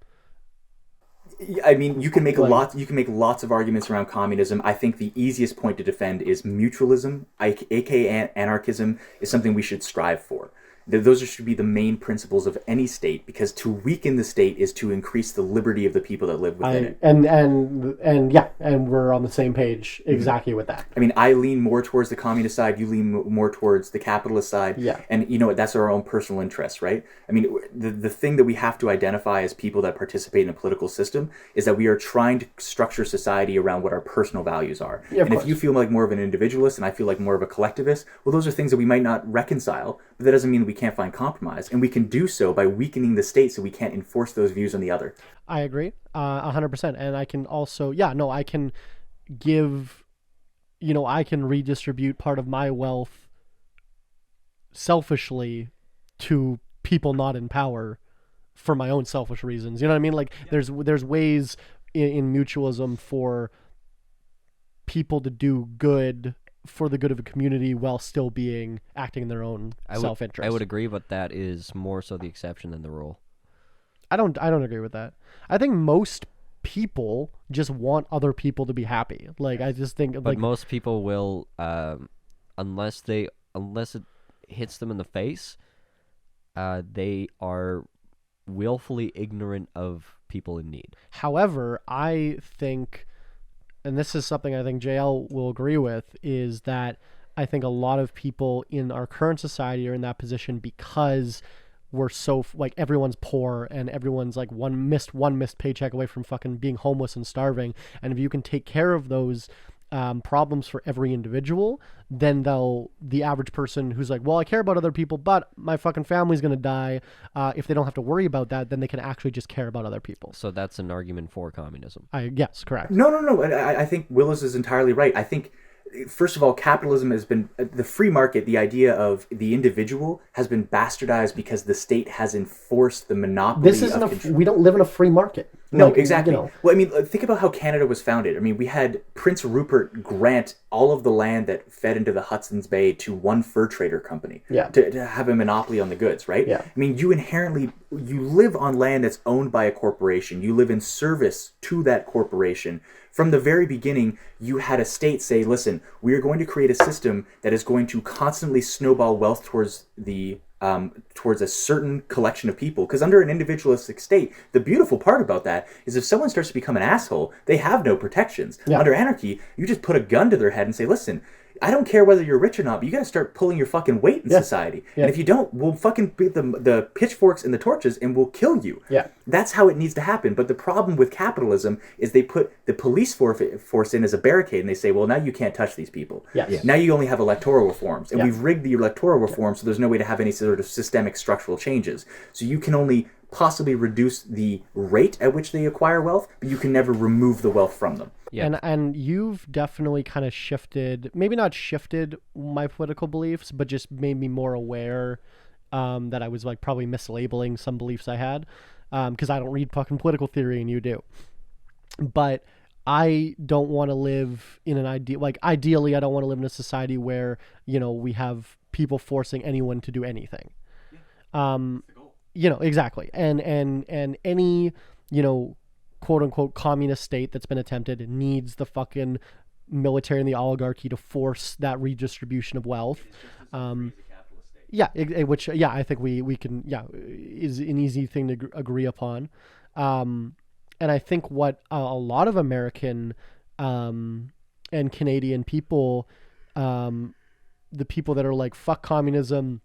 I mean, you can make lots of arguments around communism. I think the easiest point to defend is mutualism, aka anarchism, is something we should strive for. Those should be the main principles of any state, because to weaken the state is to increase the liberty of the people that live within it. And we're on the same page exactly with that. I mean, I lean more towards the communist side, you lean more towards the capitalist side. Yeah. And you know what, that's our own personal interests, right? I mean, the thing that we have to identify as people that participate in a political system is that we are trying to structure society around what our personal values are. Yeah, and if you feel like more of an individualist and I feel like more of a collectivist, well, those are things that we might not reconcile, but that doesn't mean that we can't find compromise. And we can do so by weakening the state so we can't enforce those views on the other. I agree 100%. And I can also, I can give, I can redistribute part of my wealth selfishly to people not in power for my own selfish reasons. You know what I mean? Like there's ways in mutualism for people to do good for the good of a community while still acting in their own self-interest. I would agree, but that is more so the exception than the rule. I don't agree with that. I think most people just want other people to be happy. Like I just think, but most people will, unless it hits them in the face, they are willfully ignorant of people in need. However, I think, and this is something I think JL will agree with, is that I think a lot of people in our current society are in that position because we're so like everyone's poor and everyone's like one missed paycheck away from fucking being homeless and starving. And if you can take care of those problems for every individual, then the average person who's like, well, I care about other people, but my fucking family's going to die. If they don't have to worry about that, then they can actually just care about other people. So that's an argument for communism. Yes, correct. No. I think Willows is entirely right. I think, first of all, capitalism has been, the free market, the idea of the individual has been bastardized because the state has enforced the monopoly This isn't of control. we don't live in a free market. No, Like, exactly. you know. Well, I mean, think about how Canada was founded. I mean, we had Prince Rupert grant all of the land that fed into the Hudson's Bay to one fur trader company to have a monopoly on the goods, right? Yeah. I mean, you live on land that's owned by a corporation. You live in service to that corporation. From the very beginning, you had a state say, listen, we are going to create a system that is going to constantly snowball wealth towards a certain collection of people. Because under an individualistic state, the beautiful part about that is if someone starts to become an asshole, they have no protections. Yeah. Under anarchy, you just put a gun to their head and say, listen, I don't care whether you're rich or not, but you got to start pulling your fucking weight in society. Yeah. And if you don't, we'll fucking beat the pitchforks and the torches and we'll kill you. Yeah. That's how it needs to happen. But the problem with capitalism is they put the police force in as a barricade and they say, well, now you can't touch these people. Yes. Yeah. Now you only have electoral reforms. And Yeah. we've rigged the electoral reform so there's no way to have any sort of systemic structural changes. So you can only possibly reduce the rate at which they acquire wealth, but you can never remove the wealth from them. Yeah. And you've definitely kind of shifted, maybe not shifted my political beliefs, but just made me more aware that I was like probably mislabeling some beliefs I had, because I don't read fucking political theory and you do. But I don't want to live in an ideally, I don't want to live in a society where, we have people forcing anyone to do anything. Exactly. And any, quote unquote communist state that's been attempted needs the fucking military and the oligarchy to force that redistribution of wealth. Which I think we can, is an easy thing to agree upon. And I think what a lot of American and Canadian people, the people that are like, fuck communism,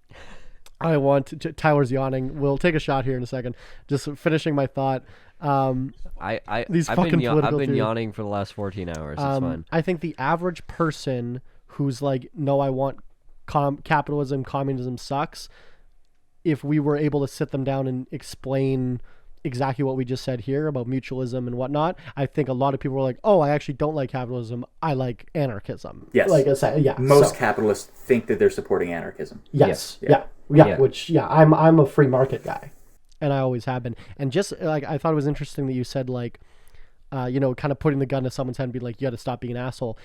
I want to, Tyler's yawning. We'll take a shot here in a second. Just finishing my thought. I've been yawning for the last 14 hours. It's fine. I think the average person who's like, no, I want capitalism, communism sucks. If we were able to sit them down and explain exactly what we just said here about mutualism and whatnot, I think a lot of people are like, oh, I actually don't like capitalism. I like anarchism. Yes. Like I said, yeah. Most capitalists think that they're supporting anarchism. Yes. Yeah. Yeah. I'm a free market guy, and I always have been. And just like, I thought it was interesting that you said like, kind of putting the gun to someone's head and be like, you got to stop being an asshole.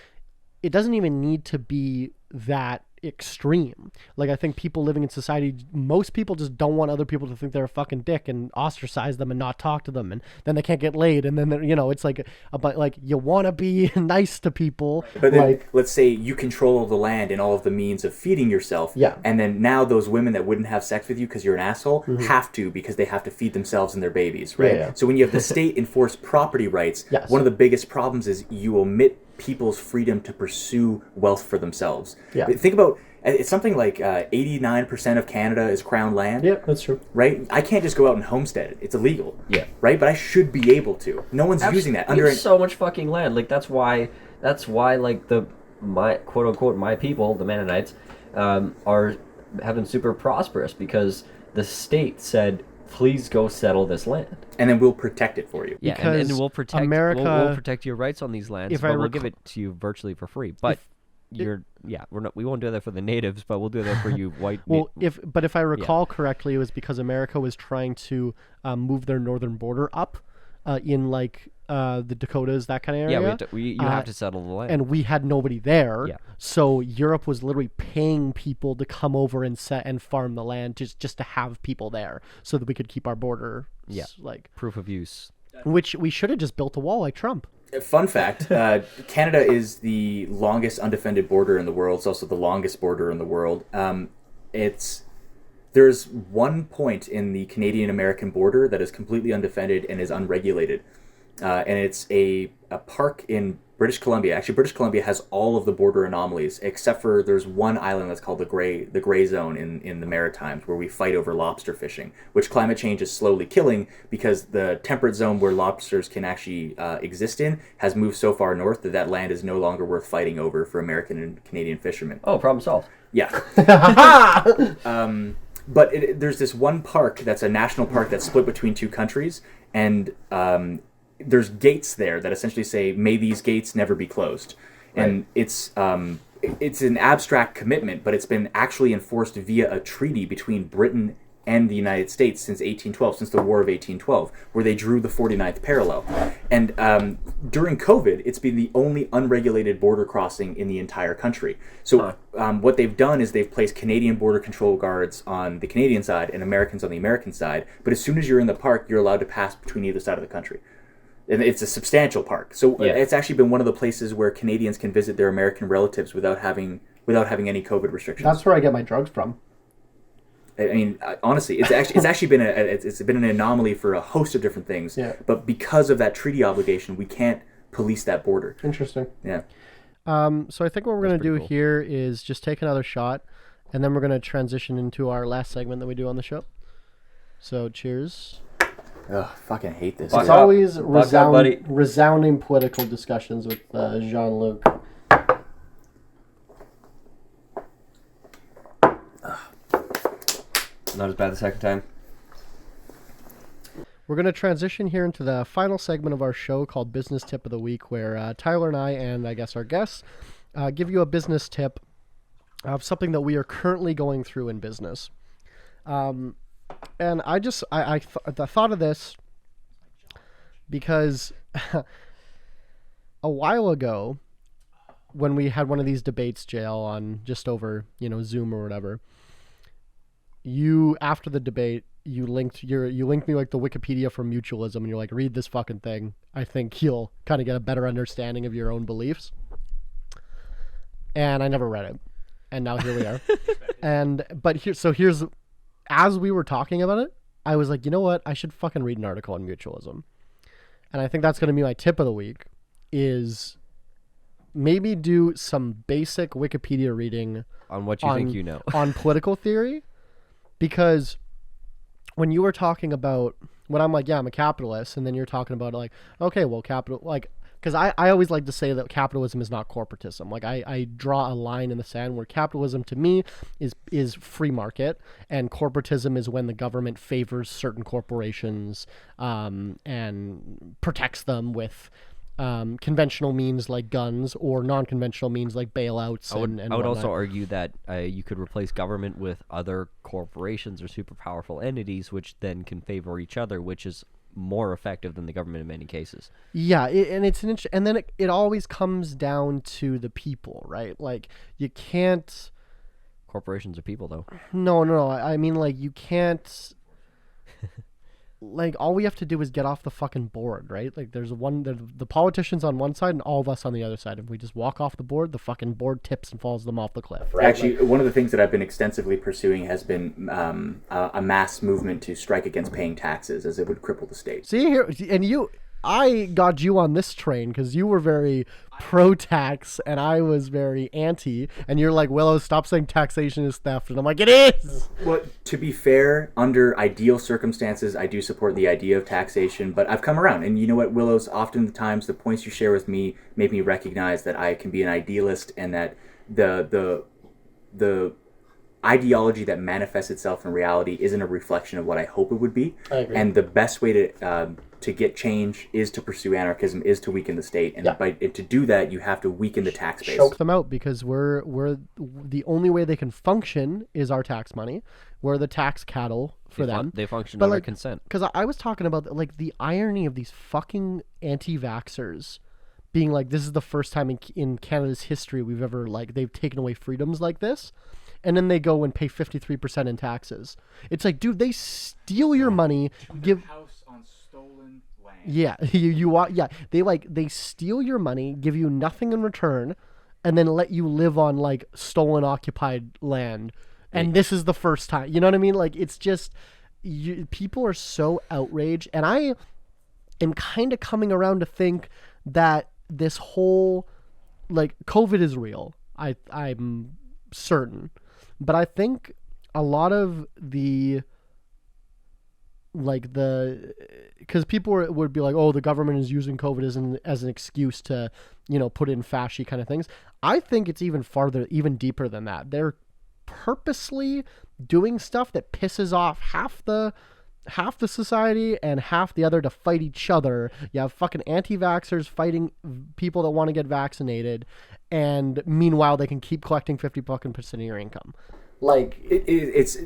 It doesn't even need to be that extreme. Like, I think people living in society, most people just don't want other people to think they're a fucking dick and ostracize them and not talk to them, and then they can't get laid, and then it's like but like, you want to be nice to people. But then, let's say you control all the land and all of the means of feeding yourself, and then now those women that wouldn't have sex with you because you're an asshole have to, because they have to feed themselves and their babies, right? Yeah. So when you have the state enforce property rights, one of the biggest problems is you omit people's freedom to pursue wealth for themselves. Think about, it's something like 89% of Canada is crown land. Yeah, that's true. Right? I can't just go out and homestead it. It's illegal. Yeah. Right? But I should be able to. No one's using that. There's so much fucking land. Like, that's why like my quote unquote my people, the Mennonites, are having super prosperous, because the state said, please go settle this land, and then we'll protect it for you. Yeah, and we'll protect America. We'll protect your rights on these lands, but we'll give it to you virtually for free. But we won't do that for the natives, but we'll do that for you white. If I recall correctly, it was because America was trying to move their northern border up in like the Dakotas, that kind of area. Yeah, you have to settle the land, and we had nobody there. Yeah. So Europe was literally paying people to come over and set and farm the land just to have people there, so that we could keep our border. Yeah. Like proof of use. Which we should have just built a wall like Trump. Fun fact, Canada is the longest undefended border in the world. It's also the longest border in the world. There's one point in the Canadian-American border that is completely undefended and is unregulated. And it's a park in British Columbia. Actually, British Columbia has all of the border anomalies, except for there's one island that's called the gray zone in the Maritimes, where we fight over lobster fishing, which climate change is slowly killing because the temperate zone where lobsters can actually exist in has moved so far north that land is no longer worth fighting over for American and Canadian fishermen. Oh, problem solved. Yeah. But there's this one park that's a national park that's split between two countries, and there's gates there that essentially say, "May these gates never be closed." Right. And it's an abstract commitment, but it's been actually enforced via a treaty between Britain and the United States since 1812, since the War of 1812, where they drew the 49th parallel. And during COVID, it's been the only unregulated border crossing in the entire country. So what they've done is they've placed Canadian border control guards on the Canadian side and Americans on the American side. But as soon as you're in the park, you're allowed to pass between either side of the country. And it's a substantial park. So it's actually been one of the places where Canadians can visit their American relatives without having any COVID restrictions. That's where I get my drugs from. I mean, honestly, it's actually been an anomaly for a host of different things. Yeah. But because of that treaty obligation, we can't police that border. Interesting. Yeah. So I think what we're going to do cool. here is just take another shot, and then we're going to transition into our last segment that we do on the show. So cheers. Ugh, fucking hate this. It's always resounding political discussions with Jean-Luc. Not as bad the second time. We're going to transition here into the final segment of our show called Business Tip of the Week, where Tyler and I, and I guess our guests, give you a business tip of something that we are currently going through in business. And I thought of this because a while ago, when we had one of these debates, JL, on just over, Zoom or whatever, after the debate, you linked me like the Wikipedia for mutualism, and you're like, read this fucking thing. I think you'll kind of get a better understanding of your own beliefs. And I never read it, and now here we are. Here's as we were talking about it, I was like, you know what? I should fucking read an article on mutualism. And I think that's going to be my tip of the week, is maybe do some basic Wikipedia reading on what you think you know. On political theory. Because when you were talking about, when I'm like, yeah, I'm a capitalist, and then you're talking about like, okay, well, because I always like to say that capitalism is not corporatism. Like I draw a line in the sand where capitalism to me is free market, and corporatism is when the government favors certain corporations and protects them with conventional means like guns, or non-conventional means like bailouts. I would also argue that you could replace government with other corporations or super powerful entities, which then can favor each other, which is more effective than the government in many cases. Yeah, and then it always comes down to the people, right? Like you can't. Corporations are people, though. No. I mean, like you can't. Like all we have to do is get off the fucking board, right? Like there's the politicians on one side and all of us on the other side. If we just walk off the board, the fucking board tips and falls them off the cliff. Right? Actually, one of the things that I've been extensively pursuing has been a mass movement to strike against paying taxes, as it would cripple the state. See here, and I got you on this train because you were very pro-tax and I was very anti, and you're like, Willows, stop saying taxation is theft, and I'm like, it is! Well, to be fair, under ideal circumstances, I do support the idea of taxation, but I've come around, and you know what, Willows, oftentimes the points you share with me make me recognize that I can be an idealist, and that the ideology that manifests itself in reality isn't a reflection of what I hope it would be. I agree. And the best way to get change is to pursue anarchism, is to weaken the state, and to do that you have to weaken the tax base. Choke them out, because we're the only way they can function is our tax money. We're the tax cattle for them. They function under consent. Because I was talking about like the irony of these fucking anti-vaxxers being like, this is the first time in Canada's history we've ever they've taken away freedoms like this. And then they go and pay 53% in taxes. It's like, dude, they steal your money. Give house on stolen land. Yeah, they steal your money, give you nothing in return, and then let you live on like stolen, occupied land. And this is the first time. You know what I mean? Like it's just people are so outraged, and I am kind of coming around to think that this whole, like, COVID is real. I'm certain. But I think a lot of the, like, because people would be like, oh, the government is using COVID as an excuse to, put in fashy kind of things. I think it's even deeper than that. They're purposely doing stuff that pisses off half the society and half the other to fight each other. You have fucking anti-vaxxers fighting people that want to get vaccinated, and meanwhile they can keep collecting 50% of your income. Like, it's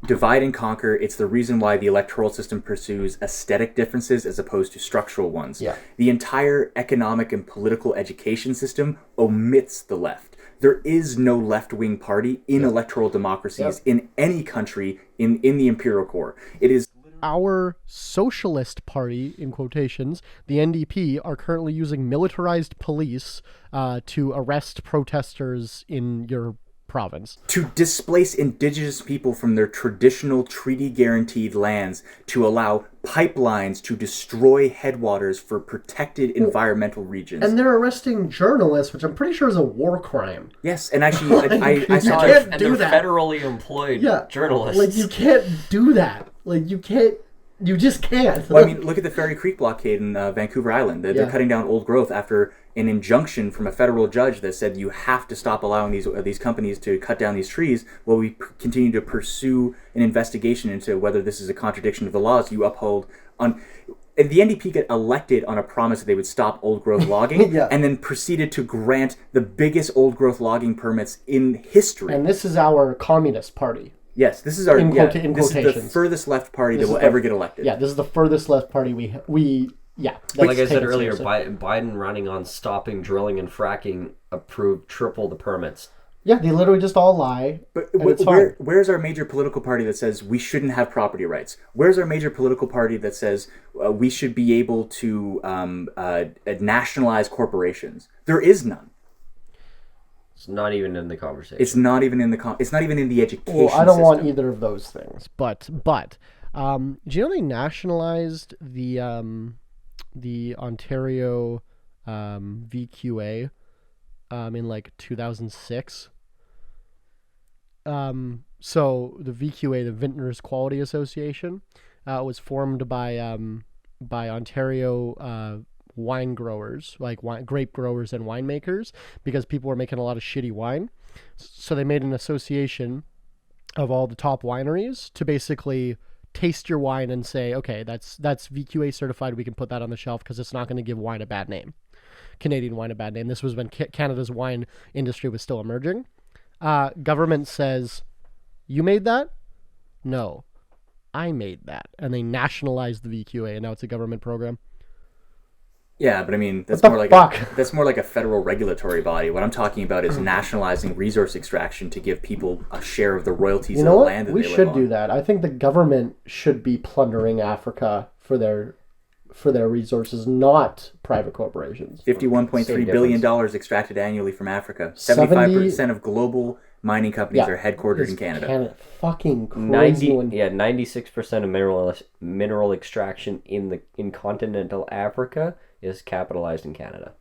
divide and conquer. It's the reason why the electoral system pursues aesthetic differences as opposed to structural ones. Yeah. The entire economic and political education system omits the left. There is no left-wing party in electoral democracies in any country in the imperial core. It is our socialist party, in quotations, the NDP, are currently using militarized police to arrest protesters in your province. To displace indigenous people from their traditional treaty-guaranteed lands, to allow pipelines to destroy headwaters for protected environmental regions. And they're arresting journalists, which I'm pretty sure is a war crime. Yes, and actually, I saw can't it. And do they're that. federally employed journalists. Like, you can't do that. Like, you just can't. Well, I mean, look at the Ferry Creek blockade in Vancouver Island. They're cutting down old growth after an injunction from a federal judge that said you have to stop allowing these companies to cut down these trees. Well, we continue to pursue an investigation into whether this is a contradiction of the laws you uphold on. And the NDP got elected on a promise that they would stop old growth logging, and then proceeded to grant the biggest old growth logging permits in history. And this is our communist party. Yes, this is our this is the furthest left party that will ever get elected. Yeah, this is the furthest left party we like I said earlier, Biden running on stopping drilling and fracking approved triple the permits. Yeah, they literally just all lie. But where's our major political party that says we shouldn't have property rights? Where's our major political party that says we should be able to nationalize corporations? There is none. It's not even in the conversation. It's not even in the it's not even in the education Well, I don't want system. either of those things. But do you know they nationalized the Ontario VQA in like 2006? So the VQA, the Vintners Quality Association, was formed by Ontario wine growers, like grape growers and winemakers, because people were making a lot of shitty wine. So they made an association of all the top wineries to basically taste your wine and say, okay, that's VQA certified. We can put that on the shelf because it's not going to give wine a bad name. Canadian wine a bad name. This was when Canada's wine industry was still emerging. Government says, you made that? No, I made that. And they nationalized the VQA, and now it's a government program. Yeah, but I mean, that's more like a federal regulatory body. What I'm talking about is nationalizing resource extraction to give people a share of the royalties of the land that they live on. We should do that. I think the government should be plundering Africa for their resources, not private corporations. $51.3 billion extracted annually from Africa. 75% of global mining companies are headquartered in Canada. Fucking crazy. 96% of mineral extraction in continental Africa is capitalized in Canada.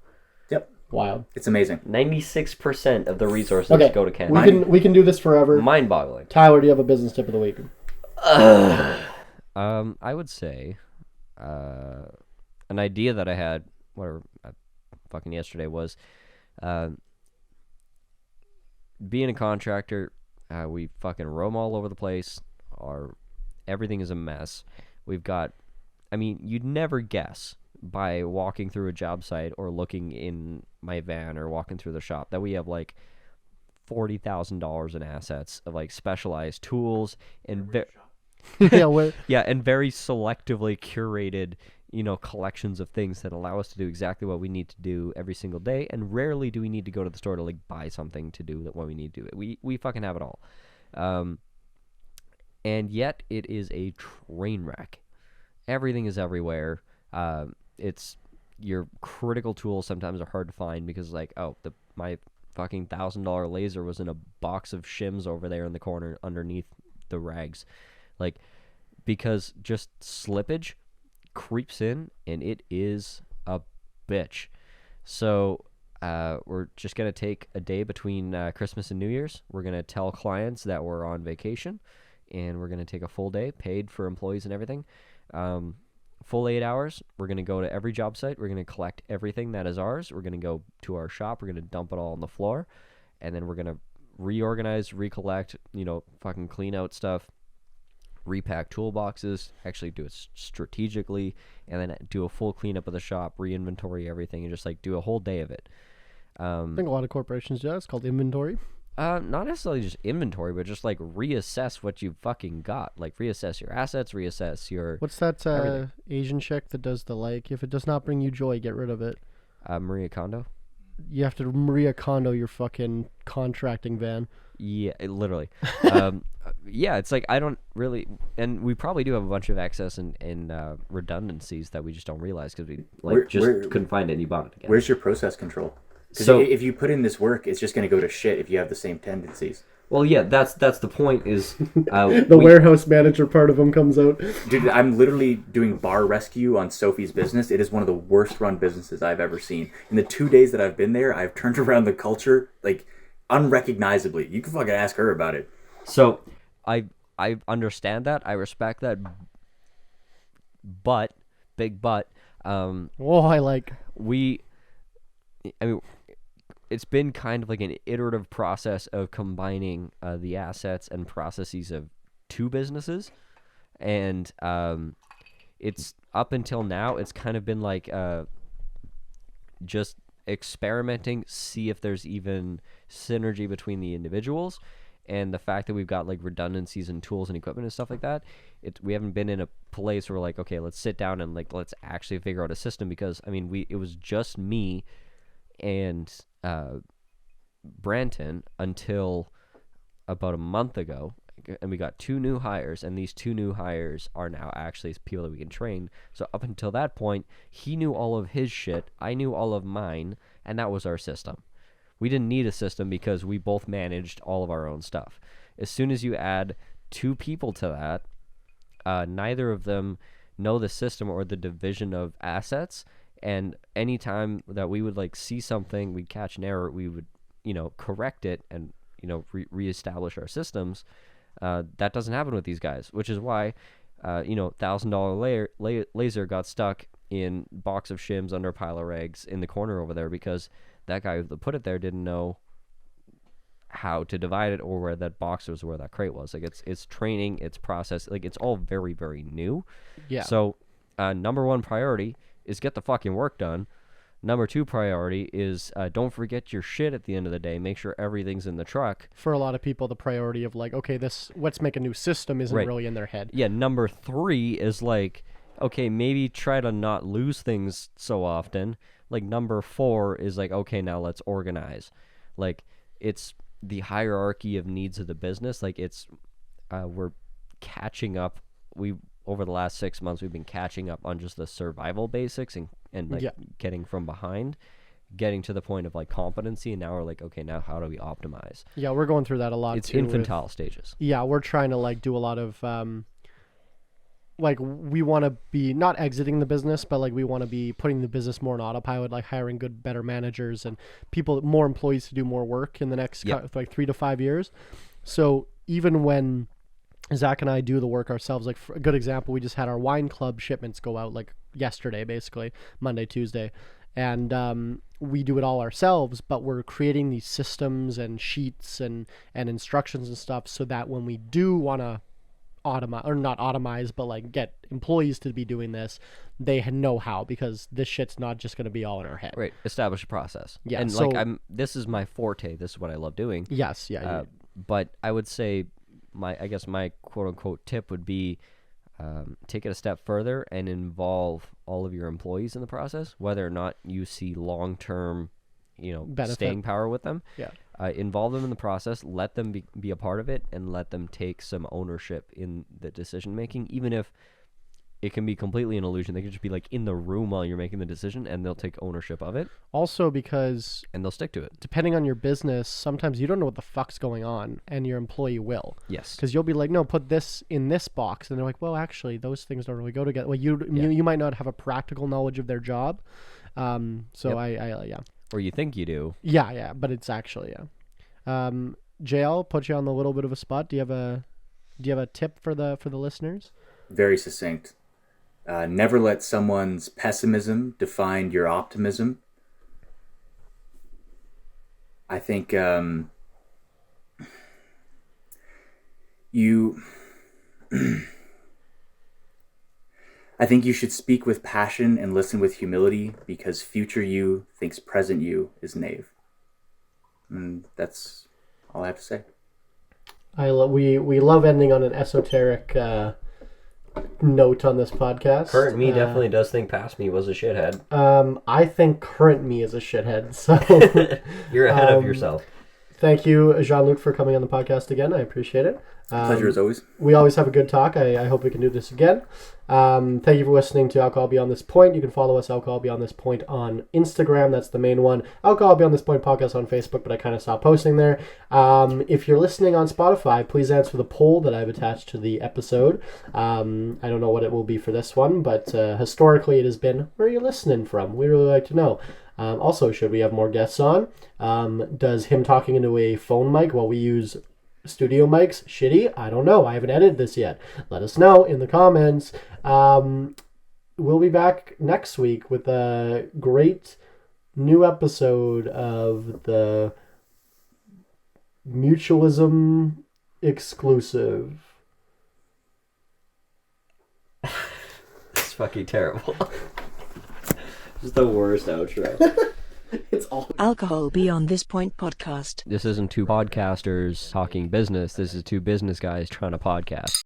Yep. Wild. It's amazing. 96% of the resources go to Canada. We can do this forever. Mind-boggling. Tyler, do you have a business tip of the week? I would say an idea that I had fucking yesterday was being a contractor, we fucking roam all over the place. Everything is a mess. You'd never guess by walking through a job site or looking in my van or walking through the shop that we have like $40,000 in assets of like specialized tools and and very selectively curated, collections of things that allow us to do exactly what we need to do every single day. And rarely do we need to go to the store to like buy something to do what we need to do. We fucking have it all. And yet it is a train wreck. Everything is everywhere. It's your critical tools sometimes are hard to find because like, my fucking $1,000 laser was in a box of shims over there in the corner underneath the rags. Like, because just slippage creeps in and it is a bitch. So we're just going to take a day between Christmas and New Year's. We're going to tell clients that we're on vacation, and we're going to take a full day paid for employees and everything. Full 8 hours. We're going to go to every job site. We're going to collect everything that is ours. We're going to go to our shop. We're going to dump it all on the floor, and then we're going to reorganize, recollect, fucking clean out stuff, repack toolboxes, actually do it strategically, and then do a full cleanup of the shop, re-inventory everything, and just like do a whole day of it. I think a lot of corporations do that. It's called inventory. Not necessarily just inventory, but just like reassess what you fucking got. Like reassess your assets, reassess your... What's that Asian chick that does the if it does not bring you joy, get rid of it? Maria Kondo? You have to Maria Kondo your fucking contracting van. Yeah, literally. Yeah, it's like I don't really... And we probably do have a bunch of excess and redundancies that we just don't realize because we couldn't find it and you bought it again. Where's your process control? Because if you put in this work, it's just going to go to shit if you have the same tendencies. Well, yeah, that's the point is... the warehouse manager part of them comes out. Dude, I'm literally doing bar rescue on Sophie's business. It is one of the worst run businesses I've ever seen. In the 2 days that I've been there, I've turned around the culture, like, unrecognizably. You can fucking ask her about it. So, I understand that. I respect that. But, big but... it's been kind of like an iterative process of combining the assets and processes of two businesses, and it's up until now it's kind of been like just experimenting, see if there's even synergy between the individuals, and the fact that we've got like redundancies in tools and equipment and stuff like that. We haven't been in a place where we're like, okay, let's sit down and like let's actually figure out a system, because I mean it was just me and Branton until about a month ago, and we got 2 new hires, and these 2 new hires are now actually people that we can train. So up until that point, he knew all of his shit, I knew all of mine, and that was our system. We didn't need a system because we both managed all of our own stuff. As soon as you add 2 people to that, neither of them know the system or the division of assets. And anytime that we would like see something, we'd catch an error, we would, correct it and, reestablish our systems. That doesn't happen with these guys, which is why, $1,000 laser got stuck in box of shims under a pile of rags in the corner over there because that guy who put it there didn't know how to divide it or where that box was, where that crate was. Like it's training, it's process, like it's all very, very new. Yeah. So, number 1 priority is get the fucking work done. Number 2 priority is don't forget your shit at the end of the day. Make sure everything's in the truck. For a lot of people, the priority of like, okay, let's make a new system isn't really in their head. Yeah, number 3 is like, okay, maybe try to not lose things so often. Like number 4 is like, okay, now let's organize. Like it's the hierarchy of needs of the business. Like it's we're catching up. Over the last 6 months, we've been catching up on just the survival basics and like getting from behind, getting to the point of like competency, and now we're like, okay, now how do we optimize? Yeah, we're going through that a lot. It's infantile stages. Yeah, we're trying to like do a lot of like we want to be not exiting the business, but like we want to be putting the business more on autopilot, like hiring better managers and more employees to do more work in the next like 3 to 5 years. So even when Zach and I do the work ourselves, like for a good example, we just had our wine club shipments go out like yesterday, basically Monday, Tuesday, and we do it all ourselves, but we're creating these systems and sheets and instructions and stuff so that when we do want to not automize, but like get employees to be doing this, they know how, because this shit's not just going to be all in our head. Right. Establish a process. Yeah. And so, like this is my forte. This is what I love doing. Yes. Yeah. But I would say my quote unquote tip would be take it a step further and involve all of your employees in the process, whether or not you see long-term, staying power with them. Yeah. Involve them in the process, let them be a part of it, and let them take some ownership in the decision making, even if it can be completely an illusion. They can just be like in the room while you're making the decision, and they'll take ownership of it. Also, because and they'll stick to it. Depending on your business, sometimes you don't know what the fuck's going on, and your employee will. Yes. Because you'll be like, no, put this in this box, and they're like, well, actually, those things don't really go together. Well, you might not have a practical knowledge of their job, So I yeah. Or you think you do. Yeah, but it's actually, yeah. JL, put you on a little bit of a spot. Do you have a tip for the listeners? Very succinct. Never let someone's pessimism define your optimism. I think I think you should speak with passion and listen with humility, because future you thinks present you is knave. And that's all I have to say. We love ending on an esoteric note on this podcast. Current me definitely does think past me was a shithead. I think current me is a shithead. So You're ahead of yourself. Thank you, Jean-Luc, for coming on the podcast again. I appreciate it. Pleasure as always. We always have a good talk. I hope we can do this again. Thank you for listening to Alcohol Beyond This Point. You can follow us, Alcohol Beyond This Point, on Instagram. That's the main one. Alcohol Beyond This Point podcast on Facebook, but I kind of stopped posting there. If you're listening on Spotify, please answer the poll that I've attached to the episode. I don't know what it will be for this one, but historically it has been, where are you listening from? We really like to know. Also, should we have more guests on? Does him talking into a phone mic while we use studio mics shitty? I don't know. I haven't edited this yet. Let us know in the comments. We'll be back next week with a great new episode of the Mutualism exclusive. It's fucking terrible. This is the worst outro. It's all Alcohol Beyond This Point podcast. This isn't two podcasters talking business. This is two business guys trying to podcast.